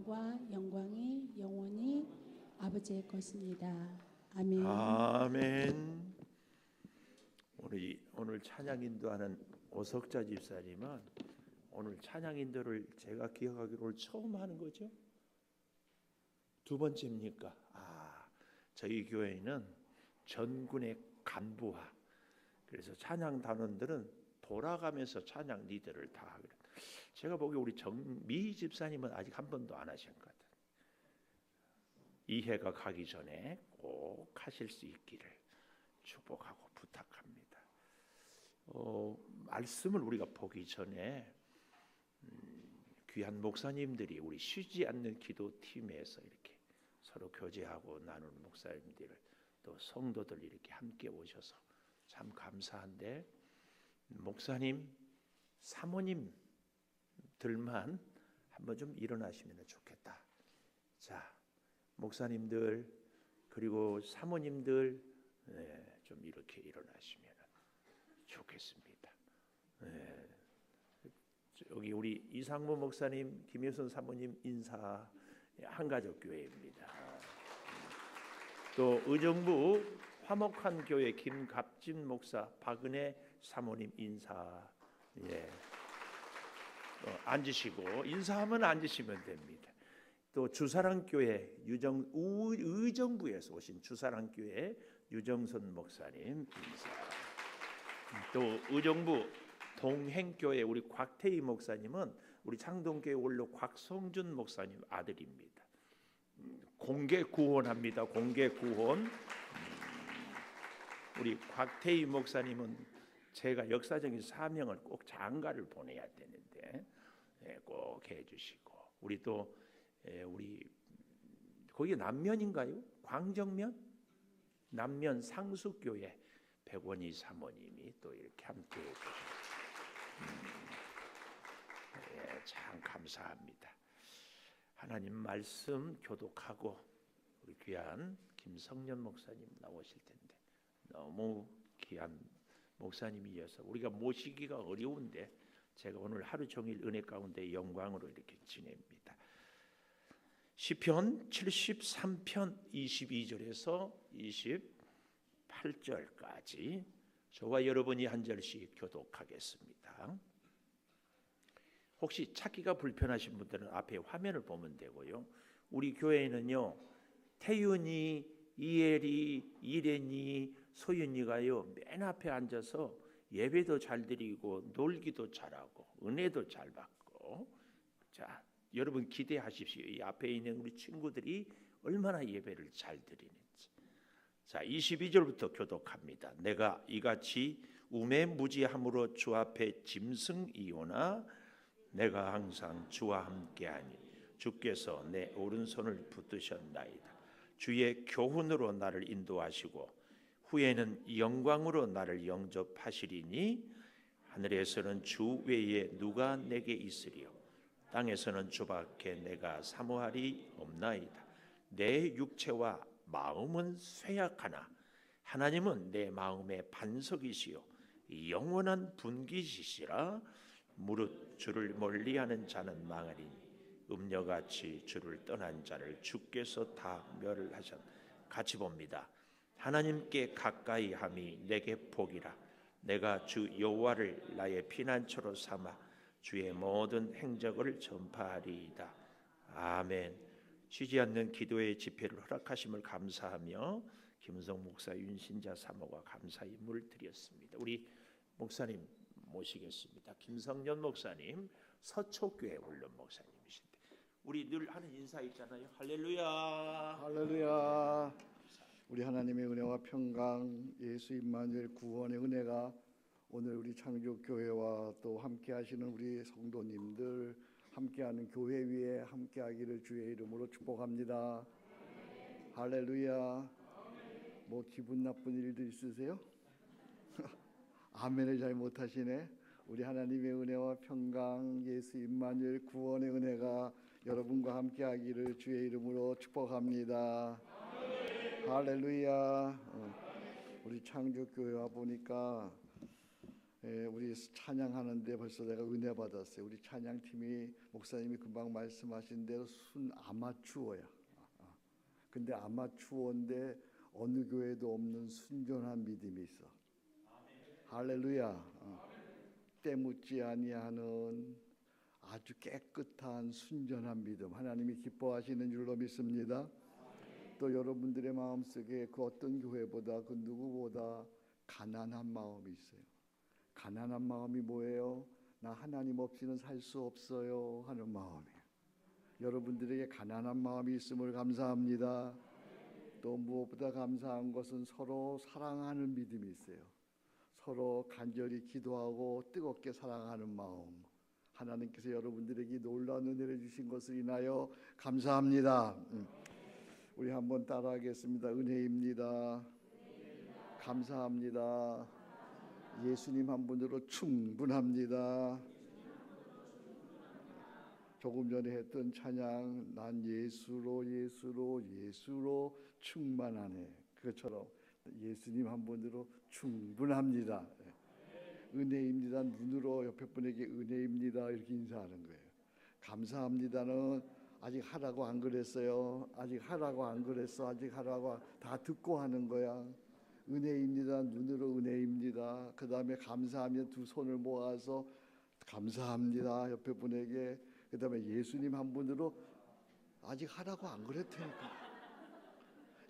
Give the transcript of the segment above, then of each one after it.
권능과 영광이 영원히 아버지의 것입니다. 아멘. 아멘. 오늘 찬양 인도하는 오석자 집사님은 오늘 찬양 인도를 제가 기억하기로 오늘 처음 하는 거죠? 두 번째입니까? 저희 교회는 전군의 간부화. 그래서 찬양 단원들은 돌아가면서 찬양 리더를 다 하거든요. 제가 보기에 우리 정미 집사님은 아직 한 번도 안 하신 것 같아요. 이 해가 가기 전에 꼭 하실 수 있기를 축복하고 부탁합니다. 말씀을 우리가 보기 전에 귀한 목사님들이 우리 쉬지 않는 기도팀에서 이렇게 서로 교제하고 나누는 목사님들 또 성도들 이렇게 함께 오셔서 참 감사한데 목사님, 사모님들만 한번 좀 일어나시면 좋겠다. 자, 목사님들 그리고 사모님들 좀 이렇게 일어나시면 좋겠습니다. 여기 우리 이상무 목사님, 김효선 사모님 인사. 한가족 교회입니다. 또 의정부 화목한 교회 김갑진 목사, 박은혜 사모님 인사. 앉으시고 인사하면 앉으시면 됩니다. 또 주사랑교회 의정부에서 오신 주사랑교회 유정선 목사님 인사. 또 의정부 동행교회 우리 곽태희 목사님은 우리 창동교회 원로 곽성준 목사님 아들입니다. 공개 구원합니다. 공개 구원. 우리 곽태희 목사님은 제가 역사적인 사명을 꼭 장가를 보내야 되는데 꼭 해주시고 우리 또 우리 거기 남면인가요? 광정면? 남면 상수교회 백원희 사모님이 또 이렇게 함께 해주시고 참 감사합니다. 하나님 말씀 교독하고 우리 귀한 김성년 목사님 나오실 텐데 너무 귀한 목사님이어서 우리가 모시기가 어려운데 제가 오늘 하루 종일 은혜 가운데 영광으로 이렇게 지냅니다. 시편 73편 22절에서 28절까지 저와 여러분이 한 절씩 교독하겠습니다. 혹시 찾기가 불편하신 분들은 앞에 화면을 보면 되고요. 우리 교회에는요, 태윤이, 이엘이, 이렌이, 소윤이가요 맨 앞에 앉아서 예배도 잘 드리고 놀기도 잘하고 은혜도 잘 받고. 자, 여러분 기대하십시오. 이 앞에 있는 우리 친구들이 얼마나 예배를 잘 드리는지. 자, 22절부터 교독합니다. 내가 이같이 우매무지함으로 주 앞에 짐승이오나 내가 항상 주와 함께하니 주께서 내 오른손을 붙드셨나이다. 주의 교훈으로 나를 인도하시고 후에는 영광으로 나를 영접하시리니 하늘에서는 주 외에 누가 내게 있으리요 땅에서는 주밖에 내가 사모하리 없나이다. 내 육체와 마음은 쇠약하나 하나님은 내 마음의 반석이시요 영원한 분기시시라. 무릇 주를 멀리하는 자는 망하리니 음녀같이 주를 떠난 자를 주께서 다 멸하셨. 같이 봅니다. 하나님께 가까이 함이 내게 복이라. 내가 주 여호와를 나의 피난처로 삼아 주의 모든 행적을 전파하리이다. 아멘. 쉬지 않는 기도의 집회를 허락하심을 감사하며 김성 목사 윤신자 사모가 감사 인물을 드렸습니다. 우리 목사님 모시겠습니다. 김성년 목사님, 서초교회 원로 목사님이신데 우리 늘 하는 인사 있잖아요. 할렐루야. 할렐루야. 우리 하나님의 은혜와 평강, 예수 임마누엘 구원의 은혜가 오늘 우리 창조교회와 또 함께하시는 우리 성도님들, 함께하는 교회 위에 함께하기를 주의 이름으로 축복합니다. 할렐루야. 뭐 기분 나쁜 일도 있으세요? 아멘을 잘 못하시네. 우리 하나님의 은혜와 평강, 예수 임마누엘 구원의 은혜가 여러분과 함께하기를 주의 이름으로 축복합니다. 할렐루야. 우리 창조교회 와 보니까 우리 찬양하는데 벌써 내가 은혜 받았어요. 우리 찬양팀이 목사님이 금방 말씀하신 대로 순 아마추어야. 근데 아마추어인데 어느 교회도 없는 순전한 믿음이 있어. 할렐루야. 때 묻지 아니하는 아주 깨끗한 순전한 믿음, 하나님이 기뻐하시는 줄로 믿습니다. 또 여러분들의 마음속에 그 어떤 교회보다 그 누구보다 가난한 마음이 있어요. 가난한 마음이 뭐예요? 나 하나님 없이는 살 수 없어요 하는 마음이에요. 여러분들에게 가난한 마음이 있음을 감사합니다. 또 무엇보다 감사한 것은 서로 사랑하는 믿음이 있어요. 서로 간절히 기도하고 뜨겁게 사랑하는 마음. 하나님께서 여러분들에게 놀라운 은혜를 주신 것을 인하여 감사합니다. 우리 한번 따라하겠습니다. 은혜입니다. 감사합니다. 예수님 한 분으로 충분합니다. 조금 전에 했던 찬양, 난 예수로 충만하네. 그것처럼 예수님 한 분으로 충분합니다. 은혜입니다. 눈으로 옆에 분에게 은혜입니다 이렇게 인사하는 거예요. 감사합니다는 아직 하라고 안 그랬어요. 아직 하라고 안 그랬어. 아직 하라고 다 듣고 하는 거야. 은혜입니다. 눈으로 은혜입니다. 그 다음에 감사하면 두 손을 모아서 감사합니다 옆에 분에게. 그 다음에 예수님 한 분으로 아직 하라고 안 그랬다니까.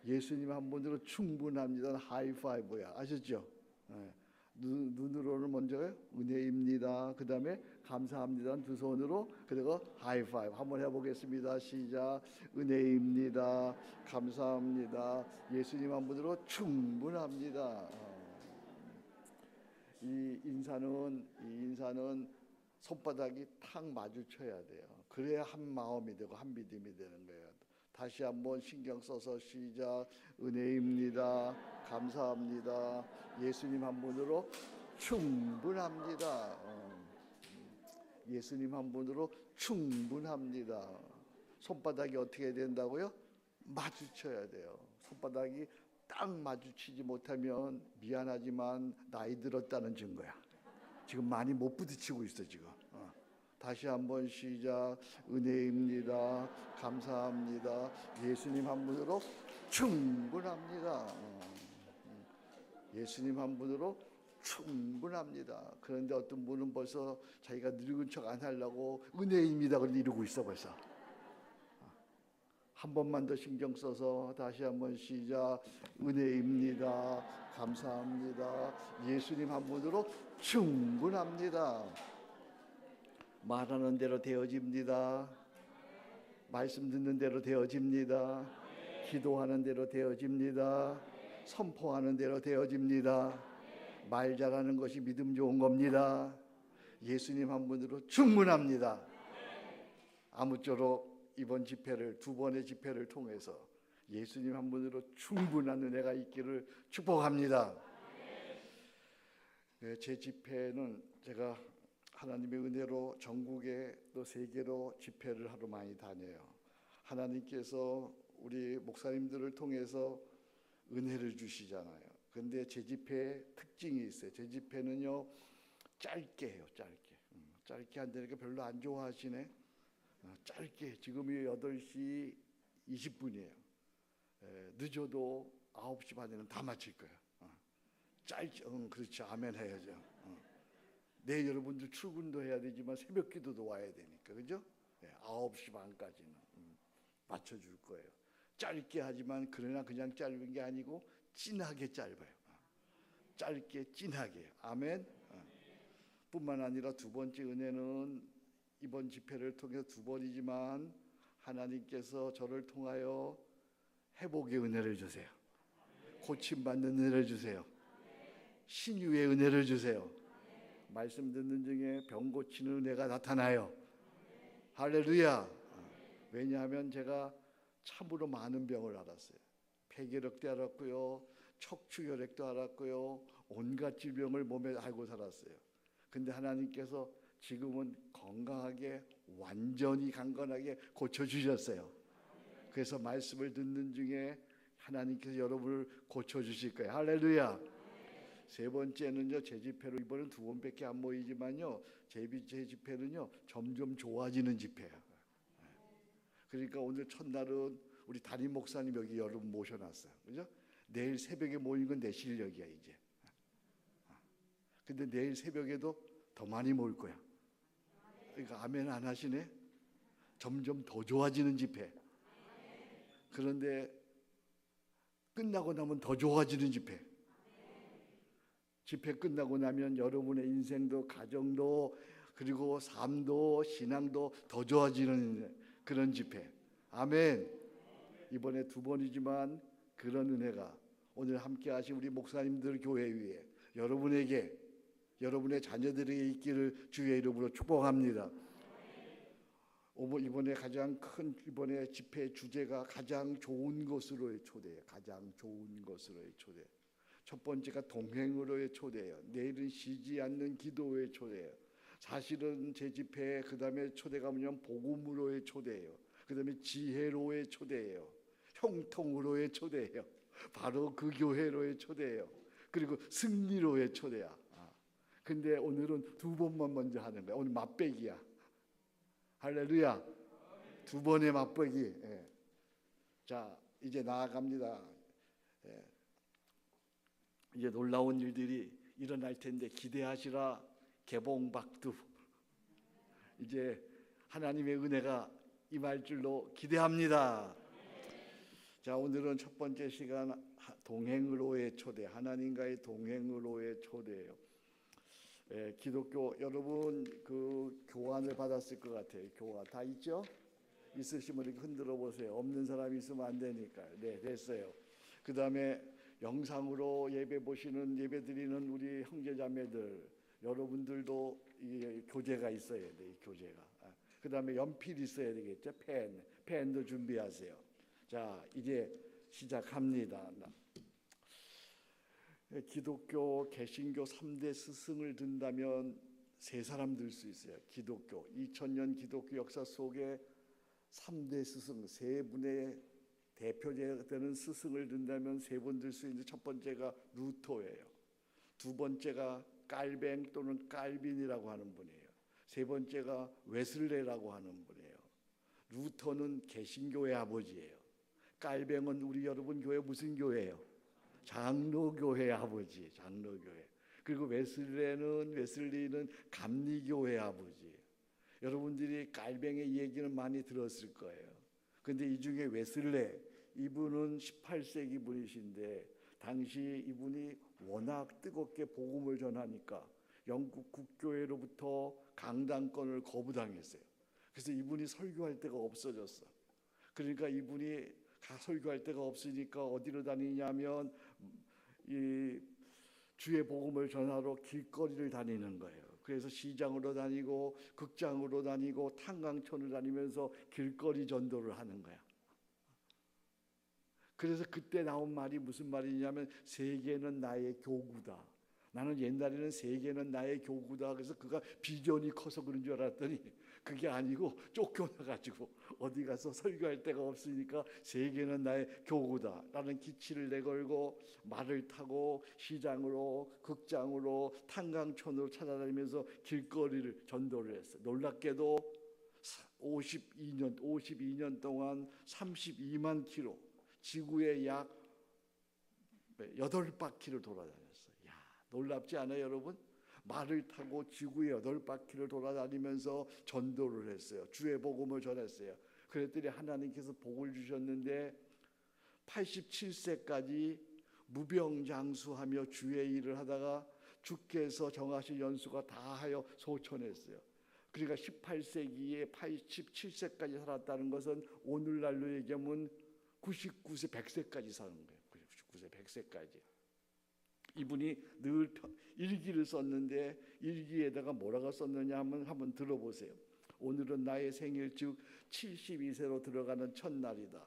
예수님 한 분으로 충분합니다. 하이파이브야. 아셨죠? 네. 눈으로는 먼저 은혜입니다. 그 다음에 감사합니다. 두 손으로 그리고 하이파이브 한번 해보겠습니다. 시작. 은혜입니다. 감사합니다. 예수님 한 분으로 충분합니다. 이 인사는 손바닥이 탁 마주쳐야 돼요. 그래야 한 마음이 되고 한 믿음이 되는 거예요. 다시 한번 신경 써서 시작. 은혜입니다. 감사합니다. 예수님 한 분으로 충분합니다. 예수님 한 분으로 충분합니다. 손바닥이 어떻게 된다고요? 마주쳐야 돼요. 손바닥이 딱 마주치지 못하면 미안하지만 나이 들었다는 증거야. 지금 많이 못 부딪히고 있어 지금. 다시 한번 시작. 은혜입니다. 감사합니다. 예수님 한 분으로 충분합니다. 예수님 한 분으로 충분합니다. 그런데 어떤 분은 벌써 자기가 늙은 척 안 하려고 은혜입니다 그걸 이루고 있어 벌써. 한 번만 더 신경 써서 다시 한번 시작. 은혜입니다. 감사합니다. 예수님 한 분으로 충분합니다. 말하는 대로 되어집니다. 말씀 듣는 대로 되어집니다. 기도하는 대로 되어집니다. 선포하는 대로 되어집니다. 말 잘하는 것이 믿음 좋은 겁니다. 예수님 한 분으로 충분합니다. 아무쪼록 이번 집회를 두 번의 집회를 통해서 예수님 한 분으로 충분한 은혜가 있기를 축복합니다. 제 집회는 제가 하나님의 은혜로 전국에 또 세계로 집회를 하러 많이 다녀요. 하나님께서 우리 목사님들을 통해서 은혜를 주시잖아요. 근데 제 집회의 특징이 있어요. 제 집회는요 짧게 해요. 짧게 한다니까 별로 안 좋아하시네. 짧게. 지금이 8시 20분이에요 늦어도 9시 반에는 다 마칠 거예요. 짧게. 그렇죠. 아멘 해야죠. 내 여러분들 출근도 해야 되지만 새벽 기도도 와야 되니까 그죠? 9시 반까지는 맞춰줄 거예요. 짧게 하지만 그러나 그냥 짧은 게 아니고 진하게 짧아요. 짧게 진하게. 아멘. 뿐만 아니라 두 번째 은혜는 이번 집회를 통해서 두 번이지만 하나님께서 저를 통하여 회복의 은혜를 주세요. 고침받는 은혜를 주세요. 신유의 은혜를 주세요. 말씀 듣는 중에 병 고치는 은혜가 나타나요. 할렐루야. 왜냐하면 제가 참으로 많은 병을 앓았어요. 폐결핵도 앓았고요, 척추혈액도 앓았고요, 온갖 질병을 몸에 앓고 살았어요. 근데 하나님께서 지금은 건강하게 완전히 강건하게 고쳐주셨어요. 그래서 말씀을 듣는 중에 하나님께서 여러분을 고쳐주실 거예요. 할렐루야. 세 번째는요, 제 집회로 이번엔 두 번밖에 안 모이지만요, 제 집회는요 점점 좋아지는 집회예요. 그러니까 오늘 첫날은 우리 담임 목사님 여기 여러분 모셔놨어요, 그죠? 내일 새벽에 모이는 건 내 실력이야 이제. 근데 내일 새벽에도 더 많이 모일 거야. 그러니까 아멘 안 하시네? 점점 더 좋아지는 집회. 그런데 끝나고 나면 더 좋아지는 집회. 집회 끝나고 나면 여러분의 인생도 가정도 그리고 삶도 신앙도 더 좋아지는 그런 집회. 아멘. 이번에 두 번이지만 그런 은혜가 오늘 함께 하신 우리 목사님들 교회 위에 여러분에게 여러분의 자녀들에게 있기를 주의 이름으로 축복합니다. 이번에 가장 큰 이번에 집회 주제가 가장 좋은 것으로의 초대예요. 가장 좋은 것으로의 초대. 첫 번째가 동행으로의 초대예요. 내일은 쉬지 않는 기도의 초대예요. 사실은 제 집회 그다음에 초대가 뭐냐면 복음으로의 초대예요. 그다음에 지혜로의 초대예요. 형통으로의 초대예요. 바로 그 교회로의 초대예요. 그리고 승리로의 초대야. 근데 오늘은 두 번만 먼저 하는 거야. 오늘 맛배기야. 할렐루야. 두 번의 맛배기. 예. 자, 이제 나아갑니다. 예. 이제 놀라운 일들이 일어날 텐데 기대하시라. 개봉박두. 이제 하나님의 은혜가 임할 줄로 기대합니다. 자, 오늘은 첫 번째 시간 동행으로의 초대, 하나님과의 동행으로의 초대예요. 예, 기독교 여러분 그 교환을 받았을 것 같아요. 교환 다 있죠? 있으시면 이렇게 흔들어 보세요. 없는 사람이 있으면 안 되니까. 네, 됐어요. 그 다음에 영상으로 예배 보시는 예배 드리는 우리 형제자매들 여러분들도 이 교재가 있어야 돼. 이 교재가. 그 다음에 연필 있어야 되겠죠. 펜도 준비하세요. 자, 이제 시작합니다. 기독교 개신교 3대 스승을 든다면 세 사람 들 수 있어요. 기독교 2000년 기독교 역사 속에 3대 스승 세 분의 대표되는 스승을 든다면 세 분 들 수 있는데 첫 번째가 루터예요. 두 번째가 깔뱅 또는 깔빈이라고 하는 분이에요. 세 번째가 웨슬레라고 하는 분이에요. 루터는 개신교의 아버지예요. 깔뱅은 우리 여러분 교회 무슨 교회예요? 장로교회 아버지, 장로교회. 그리고 웨슬리는 감리교회 아버지. 여러분들이 깔뱅의 얘기는 많이 들었을 거예요. 근데 이 중에 웨슬레 이분은 18세기 분이신데 당시 이분이 워낙 뜨겁게 복음을 전하니까 영국 국교회로부터 강당권을 거부당했어요. 그래서 이분이 설교할 데가 없어졌어. 그러니까 이분이 설교할 데가 없으니까 어디로 다니냐면 이 주의 복음을 전하러 길거리를 다니는 거예요. 그래서 시장으로 다니고 극장으로 다니고 탄광촌을 다니면서 길거리 전도를 하는 거야. 그래서 그때 나온 말이 무슨 말이냐면 세계는 나의 교구다. 나는 옛날에는 세계는 나의 교구다. 그래서 그가 비전이 커서 그런 줄 알았더니 그게 아니고 쫓겨나가지고 어디 가서 설교할 데가 없으니까 세계는 나의 교구다 라는 기치를 내걸고 말을 타고 시장으로 극장으로 탄광촌으로 찾아다니면서 길거리를 전도를 했어요. 놀랍게도 52년 동안 32만 킬로 지구의 약 8바퀴를 돌아다녔어요. 야, 놀랍지 않아요 여러분? 말을 타고 지구의 8바퀴를 돌아다니면서 전도를 했어요. 주의 복음을 전했어요. 그랬더니 하나님께서 복을 주셨는데 87세까지 무병장수하며 주의 일을 하다가 주께서 정하신 연수가 다하여 소천했어요. 그러니까 18세기에 87세까지 살았다는 것은 오늘날로 얘기하면 99세 100세까지 사는 거예요. 99세 100세까지. 이분이 늘 일기를 썼는데 일기에다가 뭐라고 썼느냐 하면 한번 들어보세요. 오늘은 나의 생일 즉 72세로 들어가는 첫날이다.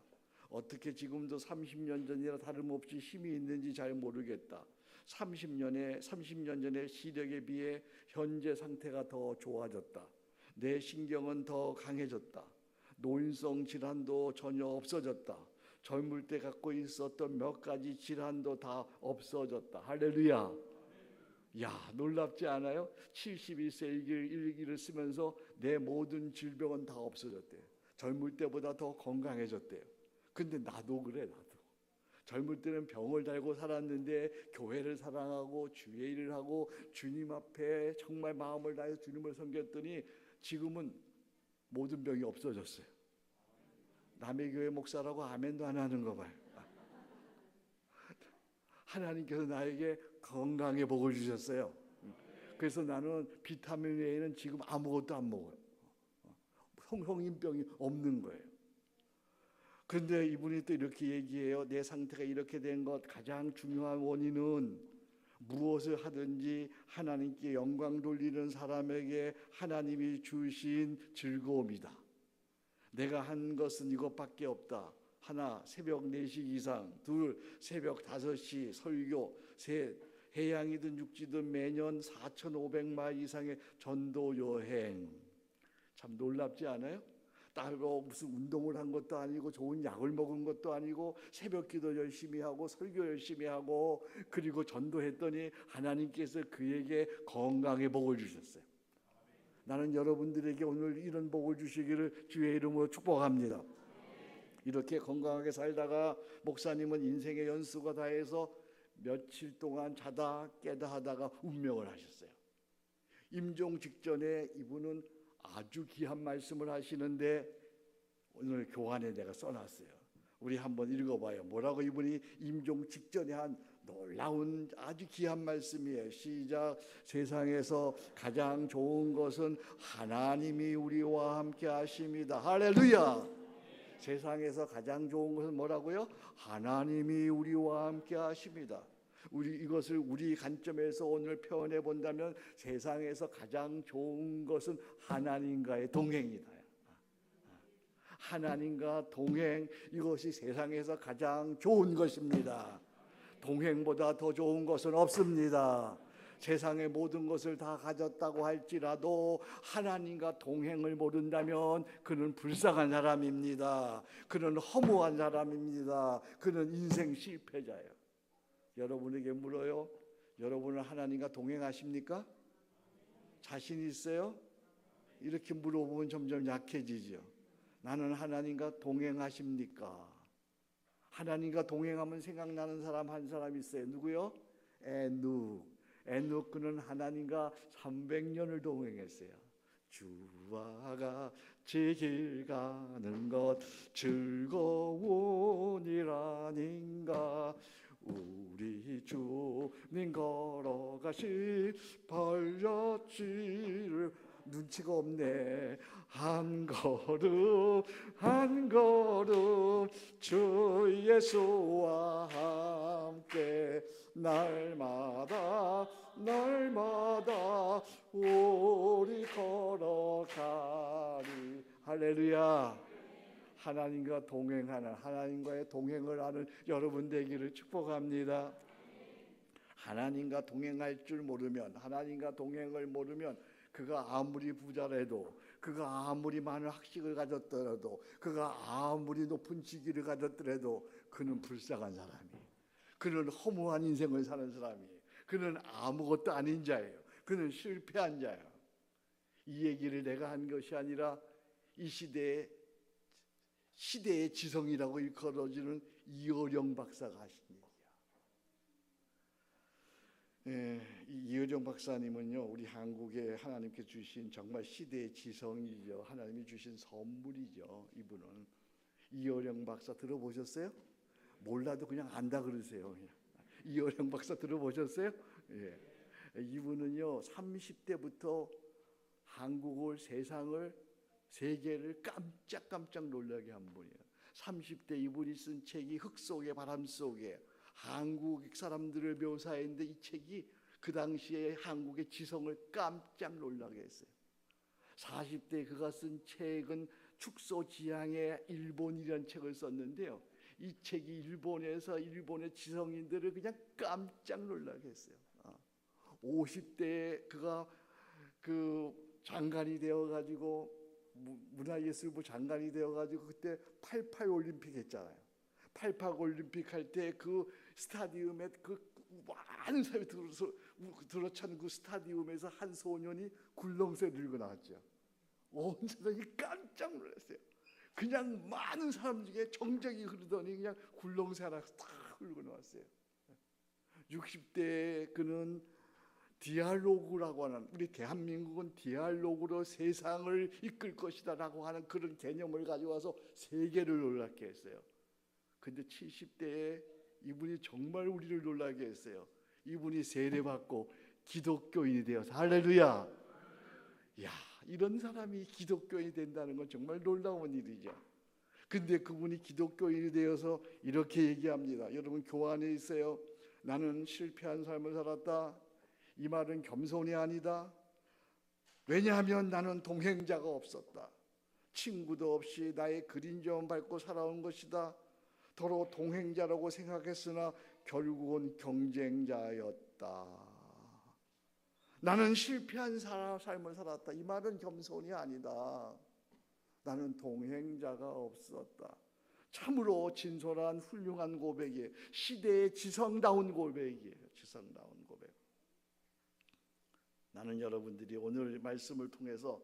어떻게 지금도 30년 전이라 다름없이 힘이 있는지 잘 모르겠다. 30년 전의 시력에 비해 현재 상태가 더 좋아졌다. 내 신경은 더 강해졌다. 노인성 질환도 전혀 없어졌다. 젊을 때 갖고 있었던 몇 가지 질환도 다 없어졌다. 할렐루야. 야, 놀랍지 않아요? 71세 일기를 쓰면서 내 모든 질병은 다 없어졌대요. 젊을 때보다 더 건강해졌대요. 근데 나도 그래, 나도. 젊을 때는 병을 달고 살았는데 교회를 사랑하고 주의 일을 하고 주님 앞에 정말 마음을 다해서 주님을 섬겼더니 지금은 모든 병이 없어졌어요. 남의 교회 목사라고 아멘도 안 하는 거 봐요. 하나님께서 나에게 건강의 복을 주셨어요. 그래서 나는 비타민 A는 지금 아무것도 안 먹어요. 성인병이 없는 거예요. 그런데 이분이 또 이렇게 얘기해요. 내 상태가 이렇게 된 것 가장 중요한 원인은 무엇을 하든지 하나님께 영광 돌리는 사람에게 하나님이 주신 즐거움이다. 내가 한 것은 이것밖에 없다. 하나, 새벽 4시 이상. 둘, 새벽 5시 설교. 셋, 해양이든 육지든 매년 4,500마일 이상의 전도 여행. 참 놀랍지 않아요? 따로 무슨 운동을 한 것도 아니고 좋은 약을 먹은 것도 아니고 새벽 기도 열심히 하고 설교 열심히 하고 그리고 전도했더니 하나님께서 그에게 건강의 복을 주셨어요. 나는 여러분들에게 오늘 이런 복을 주시기를 주의 이름으로 축복합니다. 이렇게 건강하게 살다가 목사님은 인생의 연수가 다해서 며칠 동안 자다 깨다 하다가 운명을 하셨어요. 임종 직전에 이분은 아주 귀한 말씀을 하시는데 오늘 교환에 내가 써놨어요. 우리 한번 읽어봐요. 뭐라고 이분이 임종 직전에 한 놀라운 아주 귀한 말씀이에요. 시작. 세상에서 가장 좋은 것은 하나님이 우리와 함께 하십니다. 할렐루야. 세상에서 가장 좋은 것은 뭐라고요? 하나님이 우리와 함께 하십니다. 이것을 우리 관점에서 오늘 표현해 본다면 세상에서 가장 좋은 것은 하나님과의 동행이다. 하나님과 동행, 이것이 세상에서 가장 좋은 것입니다. 동행보다 더 좋은 것은 없습니다. 세상의 모든 것을 다 가졌다고 할지라도 하나님과 동행을 모른다면 그는 불쌍한 사람입니다. 그는 허무한 사람입니다. 그는 인생 실패자예요. 여러분에게 물어요. 여러분은 하나님과 동행하십니까? 자신 있어요? 이렇게 물어보면 점점 약해지죠. 나는 하나님과 동행하십니까? 하나님과 동행하면 생각나는 사람 한 사람 있어요. 누구요? 에녹. 그는 하나님과 300년을 동행했어요. 주와 같이 길 가는 것 즐거우니라닌가. 우리 주님 걸어가실 발자취를 눈치가 없네. 한 걸음 한 걸음 주 예수와 함께 날마다 우리 걸어가리. 할렐루야. 하나님과 동행하는, 하나님과의 동행을 하는 여러분 되기를 축복합니다. 하나님과 동행할 줄 모르면, 하나님과 동행을 모르면 그가 아무리 부자라도, 그가 아무리 많은 학식을 가졌더라도, 그가 아무리 높은 직위를 가졌더라도 그는 불쌍한 사람이에요. 그는 허무한 인생을 사는 사람이에요. 그는 아무것도 아닌 자예요. 그는 실패한 자예요. 이 얘기를 내가 한 것이 아니라 이 시대의 지성이라고 일컬어지는 이어령 박사가 하신 얘기야. 이어령 박사님은요, 우리 한국에 하나님께 주신 정말 시대의 지성이죠. 하나님이 주신 선물이죠. 이분은 이어령 박사 들어보셨어요? 몰라도 그냥 안다 그러세요. 그냥. 이어령 박사 들어보셨어요? 예. 이분은요 30대부터 한국을, 세상을, 세계를 깜짝 놀라게 한 분이에요. 30대 이분이 쓴 책이 흙 속의 바람 속에, 한국 사람들을 묘사했는데 이 책이 그 당시에 한국의 지성을 깜짝 놀라게 했어요. 40대 그가 쓴 책은 축소지향의 일본이라는 책을 썼는데요. 이 책이 일본에서 일본의 지성인들을 그냥 깜짝 놀라게 했어요. 50대에 그가 그 장관이 되어가지고 문화예술부 장관이 되어가지고 그때 88 올림픽 했잖아요. 88 올림픽 할 때 그 스타디움에 그 많은 사람이 들어서 들어찬 그 스타디움에서 한 소년이 굴렁쇠 들고 나왔죠. 온 세상이 깜짝 놀랐어요. 그냥 많은 사람 중에 정적이 흐르더니 그냥 굴렁쇠 하나 탁 흘고 나왔어요. 60대에 그는 디알로그라고 하는, 우리 대한민국은 디알로그로 세상을 이끌 것이다라고 하는 그런 개념을 가져와서 세계를 놀랍게 했어요. 근데 70대에 이분이 정말 우리를 놀라게 했어요. 이분이 세례받고 기독교인이 되어서, 할렐루야. 야, 이런 사람이 기독교인이 된다는 건 정말 놀라운 일이죠. 근데 그분이 기독교인이 되어서 이렇게 얘기합니다. 여러분 교환에 있어요. 나는 실패한 삶을 살았다. 이 말은 겸손이 아니다. 왜냐하면 나는 동행자가 없었다. 친구도 없이 나의 그림자만 밟고 살아온 것이다. 더러 동행자라고 생각했으나 결국은 경쟁자였다. 나는 실패한 삶을 살았다. 이 말은 겸손이 아니다. 나는 동행자가 없었다. 참으로 진솔한 훌륭한 고백이에요. 시대의 지성다운 고백이에요. 지성다운 고백. 나는 여러분들이 오늘 말씀을 통해서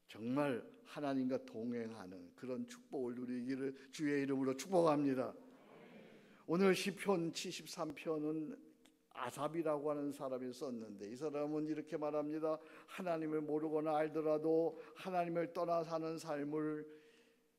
정말 하나님과 동행하는 그런 축복을 누리기를 주의 이름으로 축복합니다. 오늘 시편 73편은 아삽이라고 하는 사람이 썼는데, 이 사람은 이렇게 말합니다. 하나님을 모르거나 알더라도 하나님을 떠나 사는 삶을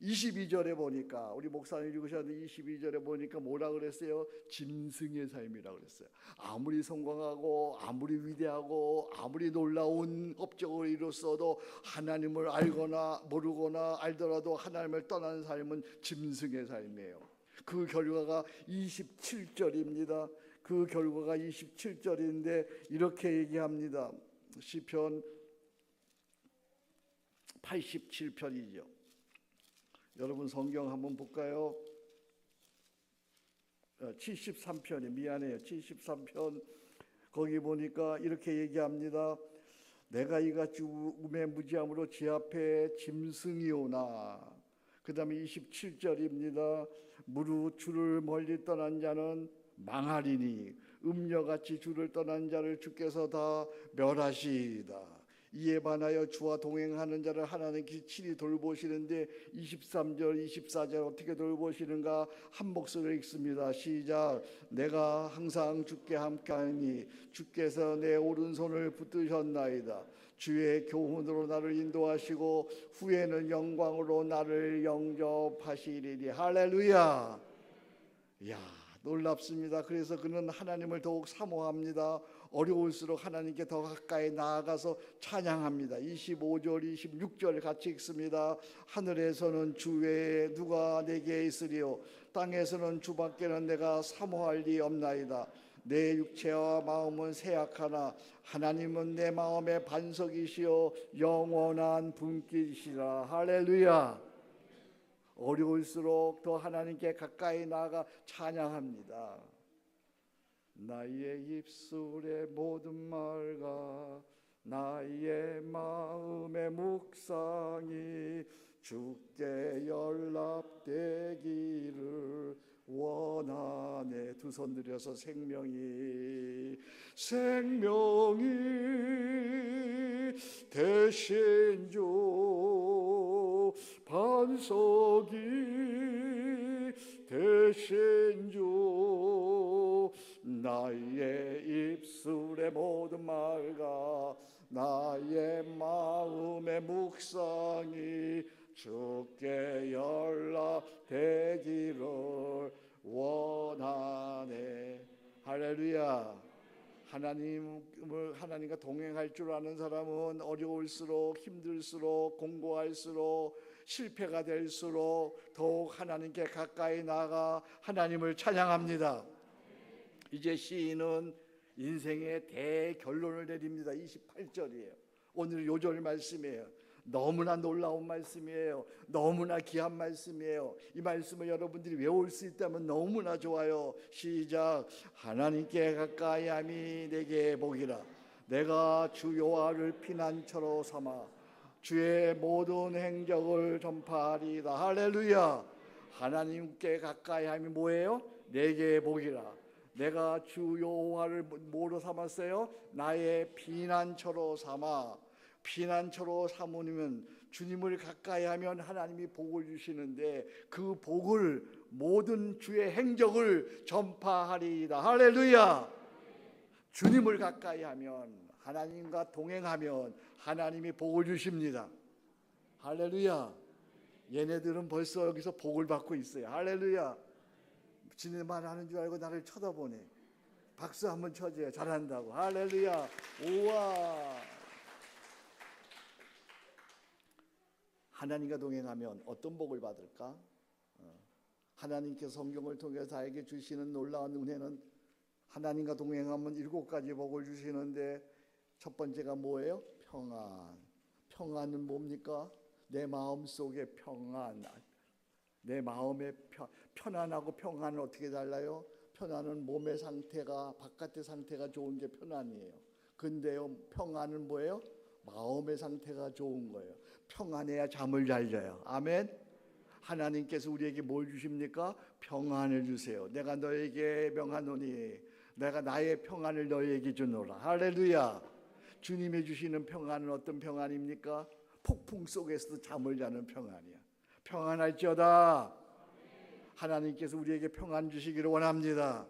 22절에 보니까, 우리 목사님 읽으셨는데 22절에 보니까 뭐라 그랬어요? 짐승의 삶이라고 그랬어요. 아무리 성공하고 아무리 위대하고 아무리 놀라운 업적을 이뤘어도 하나님을 알거나 모르거나 알더라도 하나님을 떠나는 삶은 짐승의 삶이에요. 그 결과가 27절입니다. 그 결과가 27절인데 이렇게 얘기합니다. 시편 87편이죠. 여러분 성경 한번 볼까요? 73편이 미안해요. 73편 거기 보니까 이렇게 얘기합니다. 내가 이같이 우매무지함으로 지 앞에 짐승이오나. 그 다음에 27절입니다. 무릇 주를 멀리 떠난 자는 망하리니 음녀같이 주를 떠난 자를 주께서 다 멸하시이다. 이에 반하여 주와 동행하는 자를 하나님께 친히 돌보시는데 23절 24절 어떻게 돌보시는가 한 목소리로 읽습니다. 시작. 내가 항상 주께 함께하니 주께서 내 오른손을 붙드셨나이다. 주의 교훈으로 나를 인도하시고 후에는 영광으로 나를 영접하시리니. 할렐루야. 이야, 놀랍습니다. 그래서 그는 하나님을 더욱 사모합니다. 어려울수록 하나님께 더 가까이 나아가서 찬양합니다. 25절 26절 같이 읽습니다. 하늘에서는 주 외에 누가 내게 있으리요 땅에서는 주밖에는 내가 사모할 리 없나이다. 내 육체와 마음은 쇠약하나 하나님은 내 마음의 반석이시요 영원한 분깃이시라. 할렐루야. 어려울수록 더 하나님께 가까이 나아가 찬양합니다. 나의 입술의 모든 말과 나의 마음의 묵상이 주께 연락되기를 원하네. 두 손 들여서 생명이 대신 주 반석이 대신 주 나의 입술의 모든 말과 나의 마음의 묵상이 주께 연락되기를 원하네. 할렐루야. 하나님과 동행할 줄 아는 사람은 어려울수록 힘들수록 공고할수록 실패가 될수록 더욱 하나님께 가까이 나가 하나님을 찬양합니다. 이제 시인은 인생의 대결론을 내립니다. 28절이에요. 오늘 요절 말씀이에요. 너무나 놀라운 말씀이에요. 너무나 귀한 말씀이에요. 이 말씀을 여러분들이 외울 수 있다면 너무나 좋아요. 시작. 하나님께 가까이 함이 내게 복이라. 내가 주 여호와를 피난처로 삼아 주의 모든 행적을 전파하리다. 할렐루야. 하나님께 가까이 함이 뭐예요? 내게 복이라. 내가 주 여호와를 뭐로 삼았어요? 나의 피난처로 삼아. 피난처로 삼으면 주님을 가까이 하면 하나님이 복을 주시는데 그 복을 모든 주의 행적을 전파하리이다. 할렐루야. 주님을 가까이 하면, 하나님과 동행하면 하나님이 복을 주십니다. 할렐루야. 얘네들은 벌써 여기서 복을 받고 있어요. 할렐루야. 지네 말하는 줄 알고 나를 쳐다보네. 박수 한번 쳐줘요. 잘한다고. 할렐루야. 우와. 하나님과 동행하면 어떤 복을 받을까? 하나님께서 성경을 통해서 나에게 주시는 놀라운 은혜는, 하나님과 동행하면 7가지 복을 주시는데 첫 번째가 뭐예요? 평안. 평안은 뭡니까? 내 마음속에 평안. 내 마음의 편안하고 평안은 어떻게 달라요? 편안은 몸의 상태가, 바깥의 상태가 좋은 게 편안이에요. 근데요, 평안은 뭐예요? 마음의 상태가 좋은 거예요. 평안해야 잠을 잘 자요. 아멘. 하나님께서 우리에게 뭘 주십니까? 평안을 주세요. 내가 너에게 명하노니 내가 나의 평안을 너에게 주노라. 할렐루야. 주님이 주시는 평안은 어떤 평안입니까? 폭풍 속에서도 잠을 자는 평안이야. 평안할지어다. 하나님께서 우리에게 평안 주시기를 원합니다.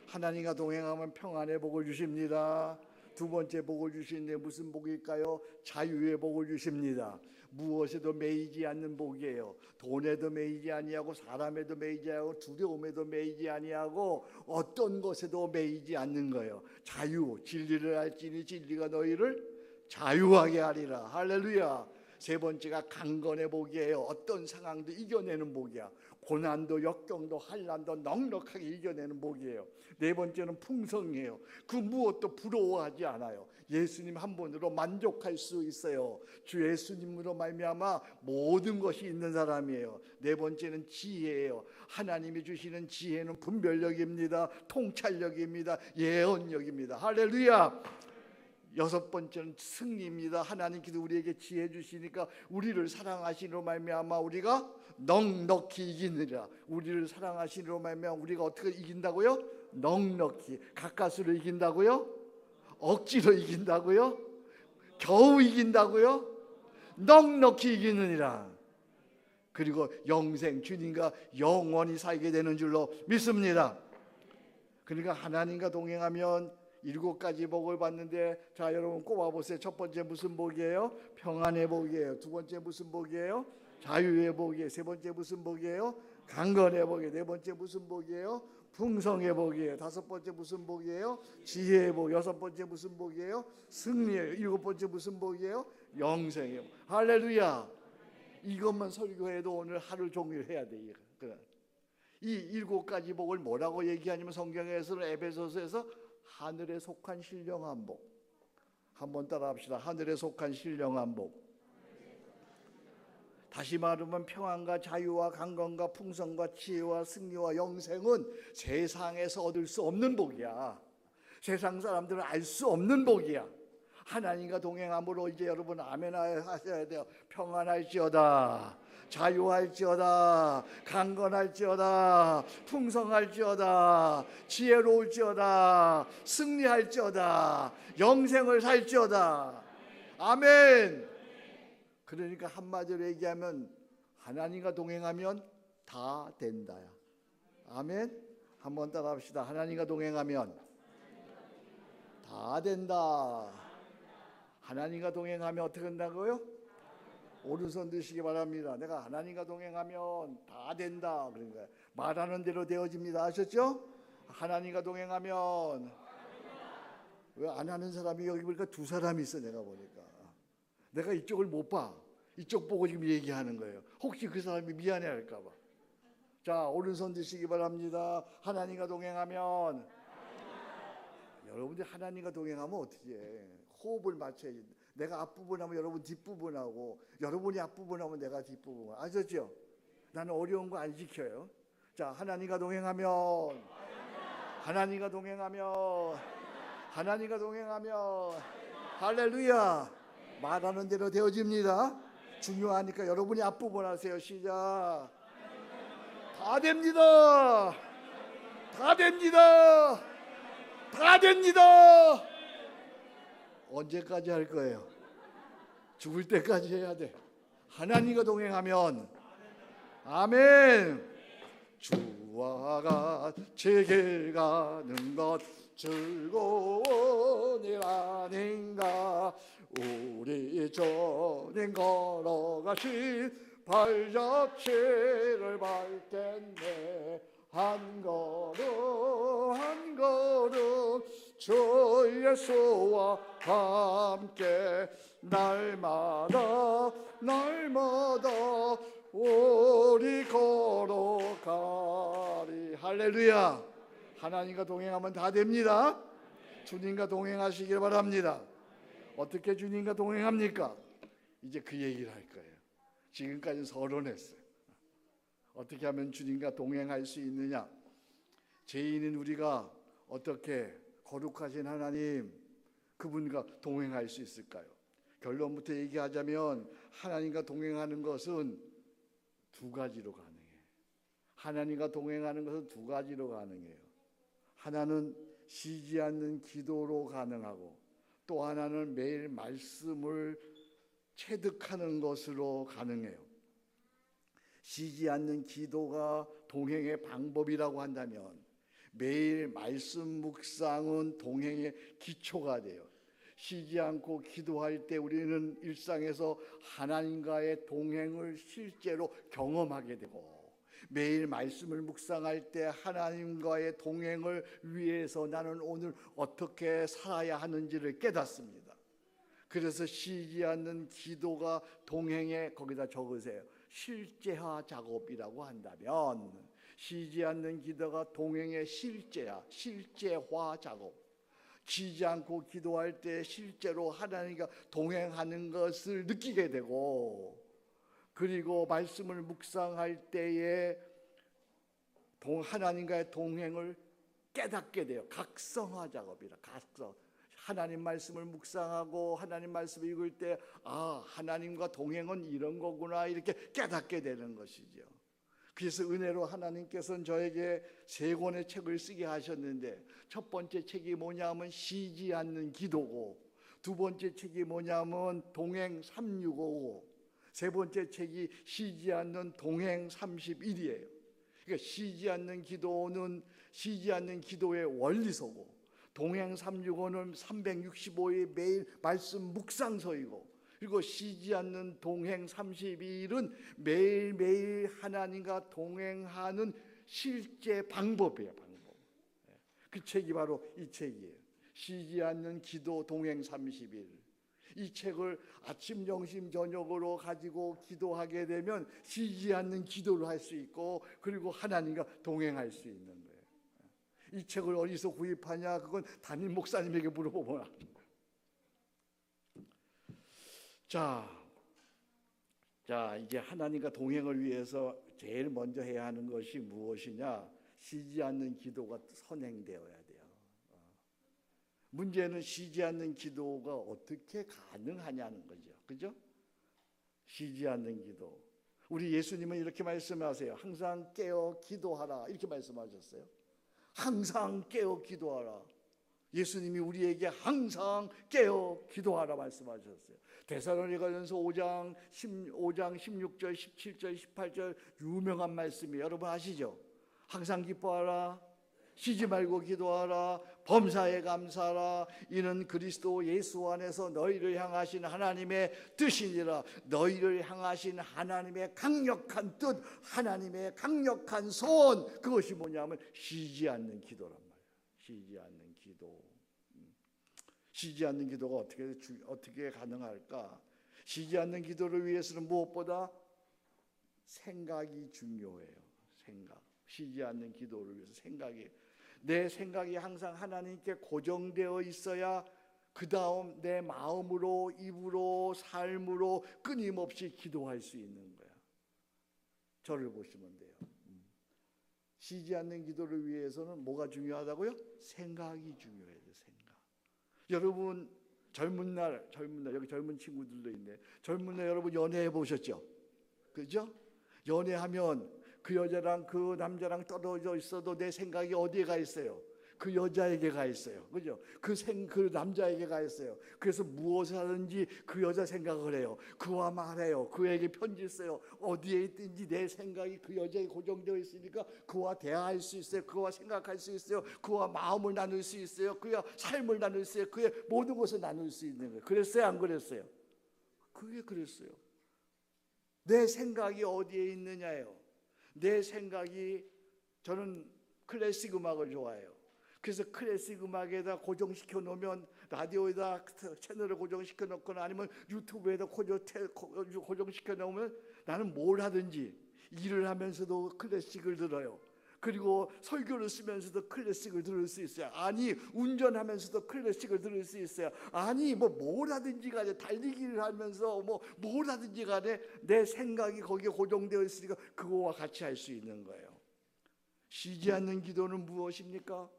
하나님과 동행하면 평안의 복을 주십니다. 두 번째 복을 주시는데 무슨 복일까요? 자유의 복을 주십니다. 무엇에도 매이지 않는 복이에요. 돈에도 매이지 아니하고 사람에도 매이지 아니하고 두려움에도 매이지 아니하고 어떤 것에도 매이지 않는 거예요. 자유. 진리를 알지니 진리가 너희를 자유하게 하리라. 할렐루야. 세 번째가 강건의 복이에요. 어떤 상황도 이겨내는 복이야. 고난도 역경도 환난도 넉넉하게 이겨내는 복이에요. 네 번째는 풍성이에요. 그 무엇도 부러워하지 않아요. 예수님 한 분으로 만족할 수 있어요. 주 예수님으로 말미암아 모든 것이 있는 사람이에요. 네 번째는 지혜예요. 하나님이 주시는 지혜는 분별력입니다. 통찰력입니다. 예언력입니다. 할렐루야. 여섯 번째는 승리입니다. 하나님께서 우리에게 지혜 주시니까 우리를 사랑하시므로 말미암아 우리가 넉넉히 이기느라. 우리를 사랑하시므로 말미암아 우리가 어떻게 이긴다고요? 넉넉히. 가까스로 이긴다고요? 억지로 이긴다고요? 겨우 이긴다고요? 넉넉히 이기느니라. 그리고 영생, 주님과 영원히 살게 되는 줄로 믿습니다. 그러니까 하나님과 동행하면 7가지 복을 받는데, 자 여러분 꼽아보세요. 첫 번째 무슨 복이에요? 평안의 복이에요. 두 번째 무슨 복이에요? 자유의 복이에요. 세 번째 무슨 복이에요? 강건의 복이에요. 네 번째 무슨 복이에요? 풍성의 복이에요. 다섯 번째 무슨 복이에요? 지혜의 복. 여섯 번째 무슨 복이에요? 승리예요. 일곱 번째 무슨 복이에요? 영생이에요. 할렐루야. 이것만 설교해도 오늘 하루 종일 해야 돼. 이 7가지 복을 뭐라고 얘기하냐면 성경에서는 에베소서에서 하늘에 속한 신령한 복. 한번 따라합시다. 하늘에 속한 신령한 복. 다시 말하면 평안과 자유와 강건과 풍성과 지혜와 승리와 영생은 세상에서 얻을 수 없는 복이야. 세상 사람들은 알 수 없는 복이야. 하나님과 동행함으로 이제 여러분 아멘 하셔야 돼요. 평안할지어다, 자유할지어다, 강건할지어다, 풍성할지어다, 지혜로울지어다, 승리할지어다, 영생을 살지어다. 아멘. 그러니까 한마디로 얘기하면 하나님과 동행하면 다 된다야. 아멘. 한번 따라합시다. 하나님과 동행하면 다 된다. 하나님과 동행하면 어떻게 된다고요? 오른손 드시기 바랍니다. 내가 하나님과 동행하면 다 된다. 그러니까 말하는 대로 되어집니다. 아셨죠? 하나님과 동행하면. 왜 안 하는 사람이 여기 보니까 2사람이 있어. 내가 보니까 내가 이쪽을 못 봐. 이쪽 보고 지금 얘기하는 거예요. 혹시 그 사람이 미안해 할까 봐. 자 오른손 드시기 바랍니다. 하나님과 동행하면. 여러분들이 하나님과 동행하면 어떻게 해? 호흡을 맞춰야지. 내가 앞부분하면 여러분 뒷부분하고, 여러분이 앞부분하면 내가 뒷부분. 아셨죠? 나는 어려운 거 안 시켜요. 자 하나님과 동행하면, 하나님과 동행하면, 하나님과 동행하면. 할렐루야. 말하는 대로 되어집니다. 중요하니까 여러분이 앞부분 하세요. 시작. 다 됩니다. 다 됩니다. 다 됩니다. 언제까지 할 거예요? 죽을 때까지 해야 돼. 하나님과 동행하면 아멘. 주와 같이 길 가는 것 즐거운 일 아닌가. 우리 전행 걸어가신 발자취를 밟겠네. 한 걸음 한 걸음 주 예수와 함께 날마다 날마다 우리 걸어가리. 할렐루야. 하나님과 동행하면 다 됩니다. 주님과 동행하시길 바랍니다. 어떻게 주님과 동행합니까? 이제 그 얘기를 할 거예요. 지금까지 서론했어요. 어떻게 하면 주님과 동행할 수 있느냐? 죄인인 우리가 어떻게 거룩하신 하나님 그분과 동행할 수 있을까요? 결론부터 얘기하자면 하나님과 동행하는 것은 두 가지로 가능해요. 하나님과 동행하는 것은 두 가지로 가능해요. 하나는 쉬지 않는 기도로 가능하고 또 하나는 매일 말씀을 체득하는 것으로 가능해요. 쉬지 않는 기도가 동행의 방법이라고 한다면 매일 말씀 묵상은 동행의 기초가 돼요. 쉬지 않고 기도할 때 우리는 일상에서 하나님과의 동행을 실제로 경험하게 되고 매일 말씀을 묵상할 때 하나님과의 동행을 위해서 나는 오늘 어떻게 살아야 하는지를 깨닫습니다. 그래서 쉬지 않는 기도가 동행에 거기다 적으세요. 실제화 작업이라고 한다면 쉬지 않는 기도가 동행의 실제화 작업. 쉬지 않고 기도할 때 실제로 하나님과 동행하는 것을 느끼게 되고 그리고 말씀을 묵상할 때에 하나님과의 동행을 깨닫게 돼요. 각성화 작업이라. 각성. 하나님 말씀을 묵상하고 하나님 말씀을 읽을 때 하나님과 동행은 이런 거구나 이렇게 깨닫게 되는 것이죠. 그래서 은혜로 하나님께서는 저에게 3권의 책을 쓰게 하셨는데 첫 번째 책이 뭐냐면 쉬지 않는 기도고 두 번째 책이 뭐냐면 동행 365고 세 번째 책이 쉬지 않는 동행 31이에요. 그러니까 쉬지 않는 기도는 쉬지 않는 기도의 원리서고 동행 365는 365일 매일 말씀 묵상서이고 그리고 쉬지 않는 동행 31은 매일매일 하나님과 동행하는 실제 방법이에요. 방법. 그 책이 바로 이 책이에요. 쉬지 않는 기도 동행 30일. 이 책을 아침, 점심, 저녁으로 가지고 기도하게 되면 쉬지 않는 기도를 할 수 있고 그리고 하나님과 동행할 수 있는 거예요. 이 책을 어디서 구입하냐? 그건 담임 목사님에게 물어보면 압니다. 자, 이제 하나님과 동행을 위해서 제일 먼저 해야 하는 것이 무엇이냐? 쉬지 않는 기도가 선행되어야 돼요. 문제는 쉬지 않는 기도가 어떻게 가능하냐는 거죠. 그죠? 쉬지 않는 기도. 우리 예수님은 이렇게 말씀하세요. 항상 깨어 기도하라. 이렇게 말씀하셨어요. 항상 깨어 기도하라. 예수님이 우리에게 항상 깨어 기도하라 말씀하셨어요. 데살로니가전서 5장 16절 17절 18절 유명한 말씀이 여러분 아시죠? 항상 기뻐하라. 쉬지 말고 기도하라. 범사에 감사하라. 이는 그리스도 예수 안에서 너희를 향하신 하나님의 뜻이니라. 너희를 향하신 하나님의 강력한 뜻, 하나님의 강력한 소원, 그것이 뭐냐면 쉬지 않는 기도란 말이에요. 쉬지 않는 기도. 쉬지 않는 기도가 어떻게 가능할까? 쉬지 않는 기도를 위해서는 무엇보다 생각이 중요해요. 생각. 쉬지 않는 기도를 위해서 내 생각이 항상 하나님께 고정되어 있어야 그 다음 내 마음으로 입으로 삶으로 끊임없이 기도할 수 있는 거야. 저를 보시면 돼요. 쉬지 않는 기도를 위해서는 뭐가 중요하다고요? 생각이 중요해요. 생각. 여러분 젊은 날 여기 젊은 친구들도 있네. 젊은 날 여러분 연애해 보셨죠? 그죠? 연애하면 그 여자랑 그 남자랑 떨어져 있어도 내 생각이 어디에 가 있어요? 그 여자에게 가 있어요. 그죠? 그 남자에게 가 있어요. 그래서 무엇을 하든지 그 여자 생각을 해요. 그와 말해요. 그에게 편지 써요. 어디에 있든지 내 생각이 그 여자에 고정되어 있으니까 그와 대화할 수 있어요. 그와 생각할 수 있어요. 그와 마음을 나눌 수 있어요. 그와 삶을 나눌 수 있어요. 그의 모든 것을 나눌 수 있는 거예요. 그랬어요? 안 그랬어요? 그게 그랬어요. 내 생각이 어디에 있느냐예요. 내 생각이, 저는 클래식 음악을 좋아해요. 그래서 클래식 음악에다 고정시켜 놓으면, 라디오에다 채널을 고정시켜 놓거나 아니면 유튜브에다 고정시켜 놓으면 나는 뭘 하든지 일을 하면서도 클래식을 들어요. 그리고 설교를 쓰면서도 클래식을 들을 수 있어요. 아니, 운전하면서도 클래식을 들을 수 있어요. 아니, 뭘 하든지 간에, 달리기를 하면서 뭘 하든지 간에 내 생각이 거기에 고정되어 있으니까 그거와 같이 할 수 있는 거예요. 쉬지 않는 기도는 무엇입니까?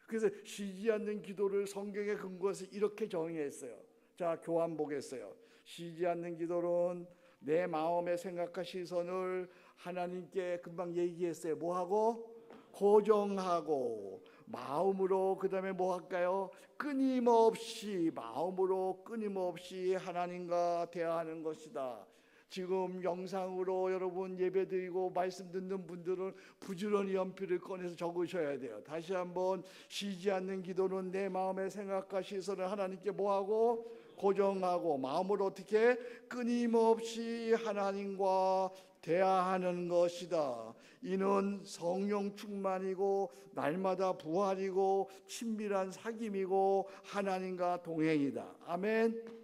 그래서 쉬지 않는 기도를 성경에 근거해서 이렇게 정의했어요. 자, 교환 보겠어요. 쉬지 않는 기도는 내 마음의 생각과 시선을 하나님께, 금방 얘기했어요. 뭐하고? 고정하고 마음으로, 그 다음에 뭐 할까요? 끊임없이, 마음으로 끊임없이 하나님과 대화하는 것이다. 지금 영상으로 여러분 예배드리고 말씀 듣는 분들은 부지런히 연필을 꺼내서 적으셔야 돼요. 다시 한번, 쉬지 않는 기도는 내 마음의 생각과 시선을 하나님께 뭐하고? 고정하고 마음으로 어떻게? 끊임없이 하나님과 대화하는 것이다. 이는 성령 충만이고 날마다 부활이고 친밀한 사귐이고 하나님과 동행이다. 아멘.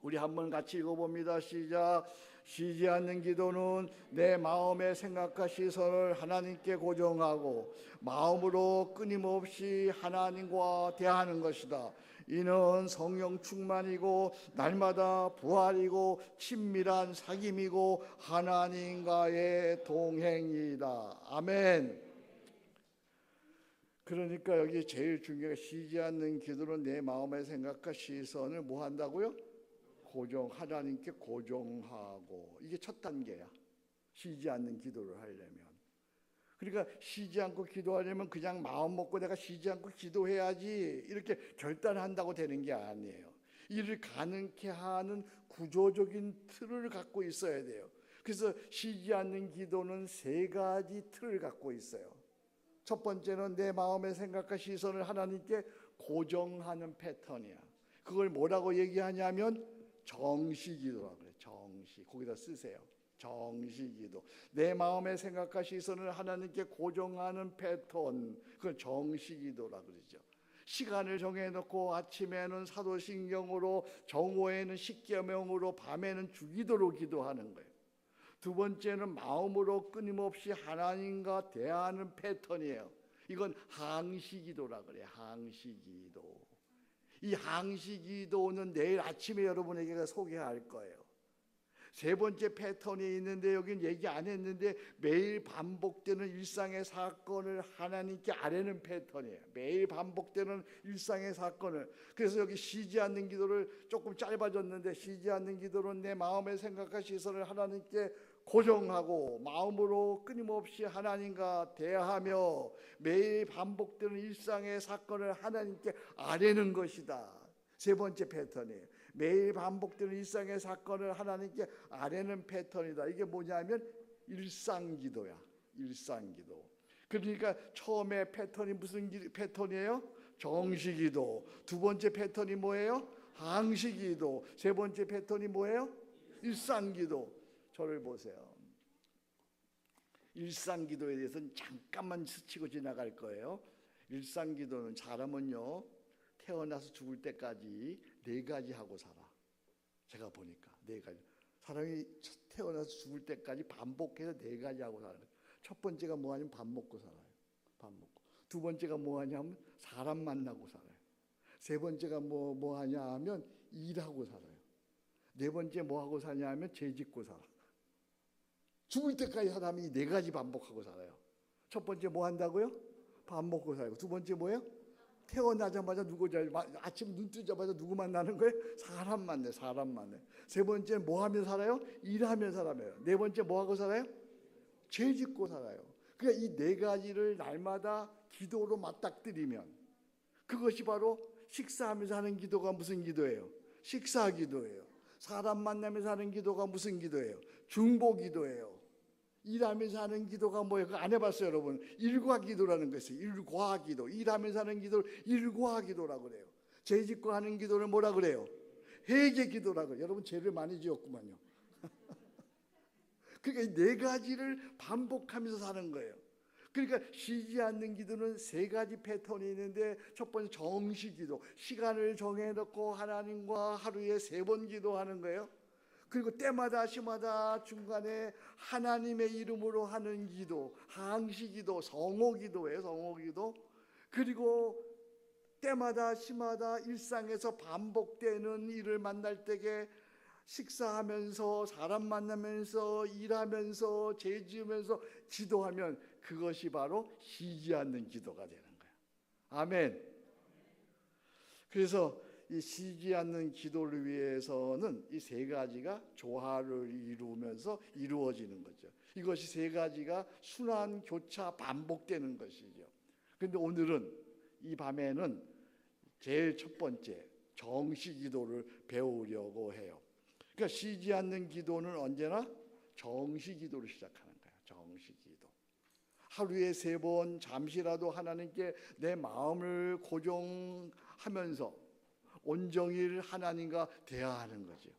우리 한번 같이 읽어봅니다. 시작. 쉬지 않는 기도는 내 마음의 생각과 시선을 하나님께 고정하고 마음으로 끊임없이 하나님과 대하는 것이다. 이는 성령 충만이고 날마다 부활이고 친밀한 사귐이고 하나님과의 동행이다. 아멘. 그러니까 여기 제일 중요한, 쉬지 않는 기도는 내 마음의 생각과 시선을 뭐 한다고요? 하나님께 고정하고. 이게 첫 단계야. 쉬지 않는 기도를 하려면. 그러니까 쉬지 않고 기도하려면 그냥 마음 먹고 내가 쉬지 않고 기도해야지 이렇게 결단한다고 되는 게 아니에요. 이를 가능케 하는 구조적인 틀을 갖고 있어야 돼요. 그래서 쉬지 않는 기도는 세 가지 틀을 갖고 있어요. 첫 번째는 내 마음의 생각과 시선을 하나님께 고정하는 패턴이야. 그걸 뭐라고 얘기하냐면 정시기도라고 그래요. 정시. 거기다 쓰세요. 정시기도. 내 마음의 생각과 시선을 하나님께 고정하는 패턴, 그걸 정시기도라고 그러죠. 시간을 정해놓고 아침에는 사도신경으로, 정오에는 십계명으로, 밤에는 주기도로 기도하는 거예요. 두 번째는 마음으로 끊임없이 하나님과 대화하는 패턴이에요. 이건 항시기도라고 그래요. 항시기도. 이 항시기도는 내일 아침에 여러분에게 소개할 거예요. 세 번째 패턴이 있는데 여기는 얘기 안 했는데, 매일 반복되는 일상의 사건을 하나님께 아뢰는 패턴이에요. 매일 반복되는 일상의 사건을. 그래서 여기 쉬지 않는 기도를 조금 짧아졌는데, 쉬지 않는 기도는 내 마음의 생각과 시선을 하나님께 고정하고 마음으로 끊임없이 하나님과 대화하며 매일 반복되는 일상의 사건을 하나님께 아뢰는 것이다. 세 번째 패턴이에요. 매일 반복되는 일상의 사건을 하나님께 아뢰는 패턴이다. 이게 뭐냐면 일상기도야. 일상기도. 그러니까 처음에 패턴이 무슨 패턴이에요? 정시기도. 두 번째 패턴이 뭐예요? 항시기도. 세 번째 패턴이 뭐예요? 일상기도. 저를 보세요. 일상기도에 대해서는 잠깐만 스치고 지나갈 거예요. 일상기도는 사람은요, 태어나서 죽을 때까지 4가지 하고 살아. 제가 보니까 4가지. 사람이 태어나서 죽을 때까지 반복해서 4가지 하고 살아요. 첫 번째가 뭐 하냐면 밥 먹고 살아요. 밥 먹고. 두 번째가 뭐 하냐면 사람 만나고 살아요. 세 번째가 뭐 하냐 하면 일하고 살아요. 네 번째 뭐 하고 사냐 하면 죄 짓고 살아. 죽을 때까지 사람이 4가지 반복하고 살아요. 첫 번째 뭐 한다고요? 밥 먹고 살고. 두 번째 뭐예요? 태어나자마자 아침 눈 뜨자마자 누구 만나는 거예요? 사람 만나요. 사람 만나요. 세 번째 뭐 하며 살아요? 일하며 살아요. 네 번째 뭐 하고 살아요? 죄 짓고 살아요. 그러니까 이 네 가지를 날마다 기도로 맞닥뜨리면 그것이 바로 식사하면서 하는 기도가 무슨 기도예요? 식사 기도예요. 사람 만나면서 하는 기도가 무슨 기도예요? 중보 기도예요. 일하면서 하는 기도가 뭐예요? 그거 안 해봤어요, 여러분? 일과 기도라는 것이 일과 기도. 일하면서 하는 기도를 일과 기도라고 그래요. 죄 짓고 하는 기도를 뭐라 그래요? 회개 기도라고 그래요. 여러분 죄를 많이 지었구만요. 그러니까 이 네 가지를 반복하면서 사는 거예요. 그러니까 쉬지 않는 기도는 세 가지 패턴이 있는데, 첫 번째 정시 기도, 시간을 정해놓고 하나님과 하루에 3번 기도하는 거예요. 그리고 때마다 시마다 중간에 하나님의 이름으로 하는 기도, 항시 기도, 성호 기도예요. 성호 기도. 그리고 때마다 시마다 일상에서 반복되는 일을 만날 때에 식사하면서, 사람 만나면서, 일하면서, 죄 지으면서 기도하면 그것이 바로 쉬지 않는 기도가 되는 거예요. 아멘. 그래서 이 쉬지 않는 기도를 위해서는 이 세 가지가 조화를 이루면서 이루어지는 거죠. 이것이 세 가지가 순환 교차 반복되는 것이죠. 그런데 오늘은 이 밤에는 제일 첫 번째 정시 기도를 배우려고 해요. 그러니까 쉬지 않는 기도는 언제나 정시 기도를 시작하는 거예요. 정시 기도. 하루에 3번 잠시라도 하나님께 내 마음을 고정하면서 온종일 하나님과 대화하는 거죠.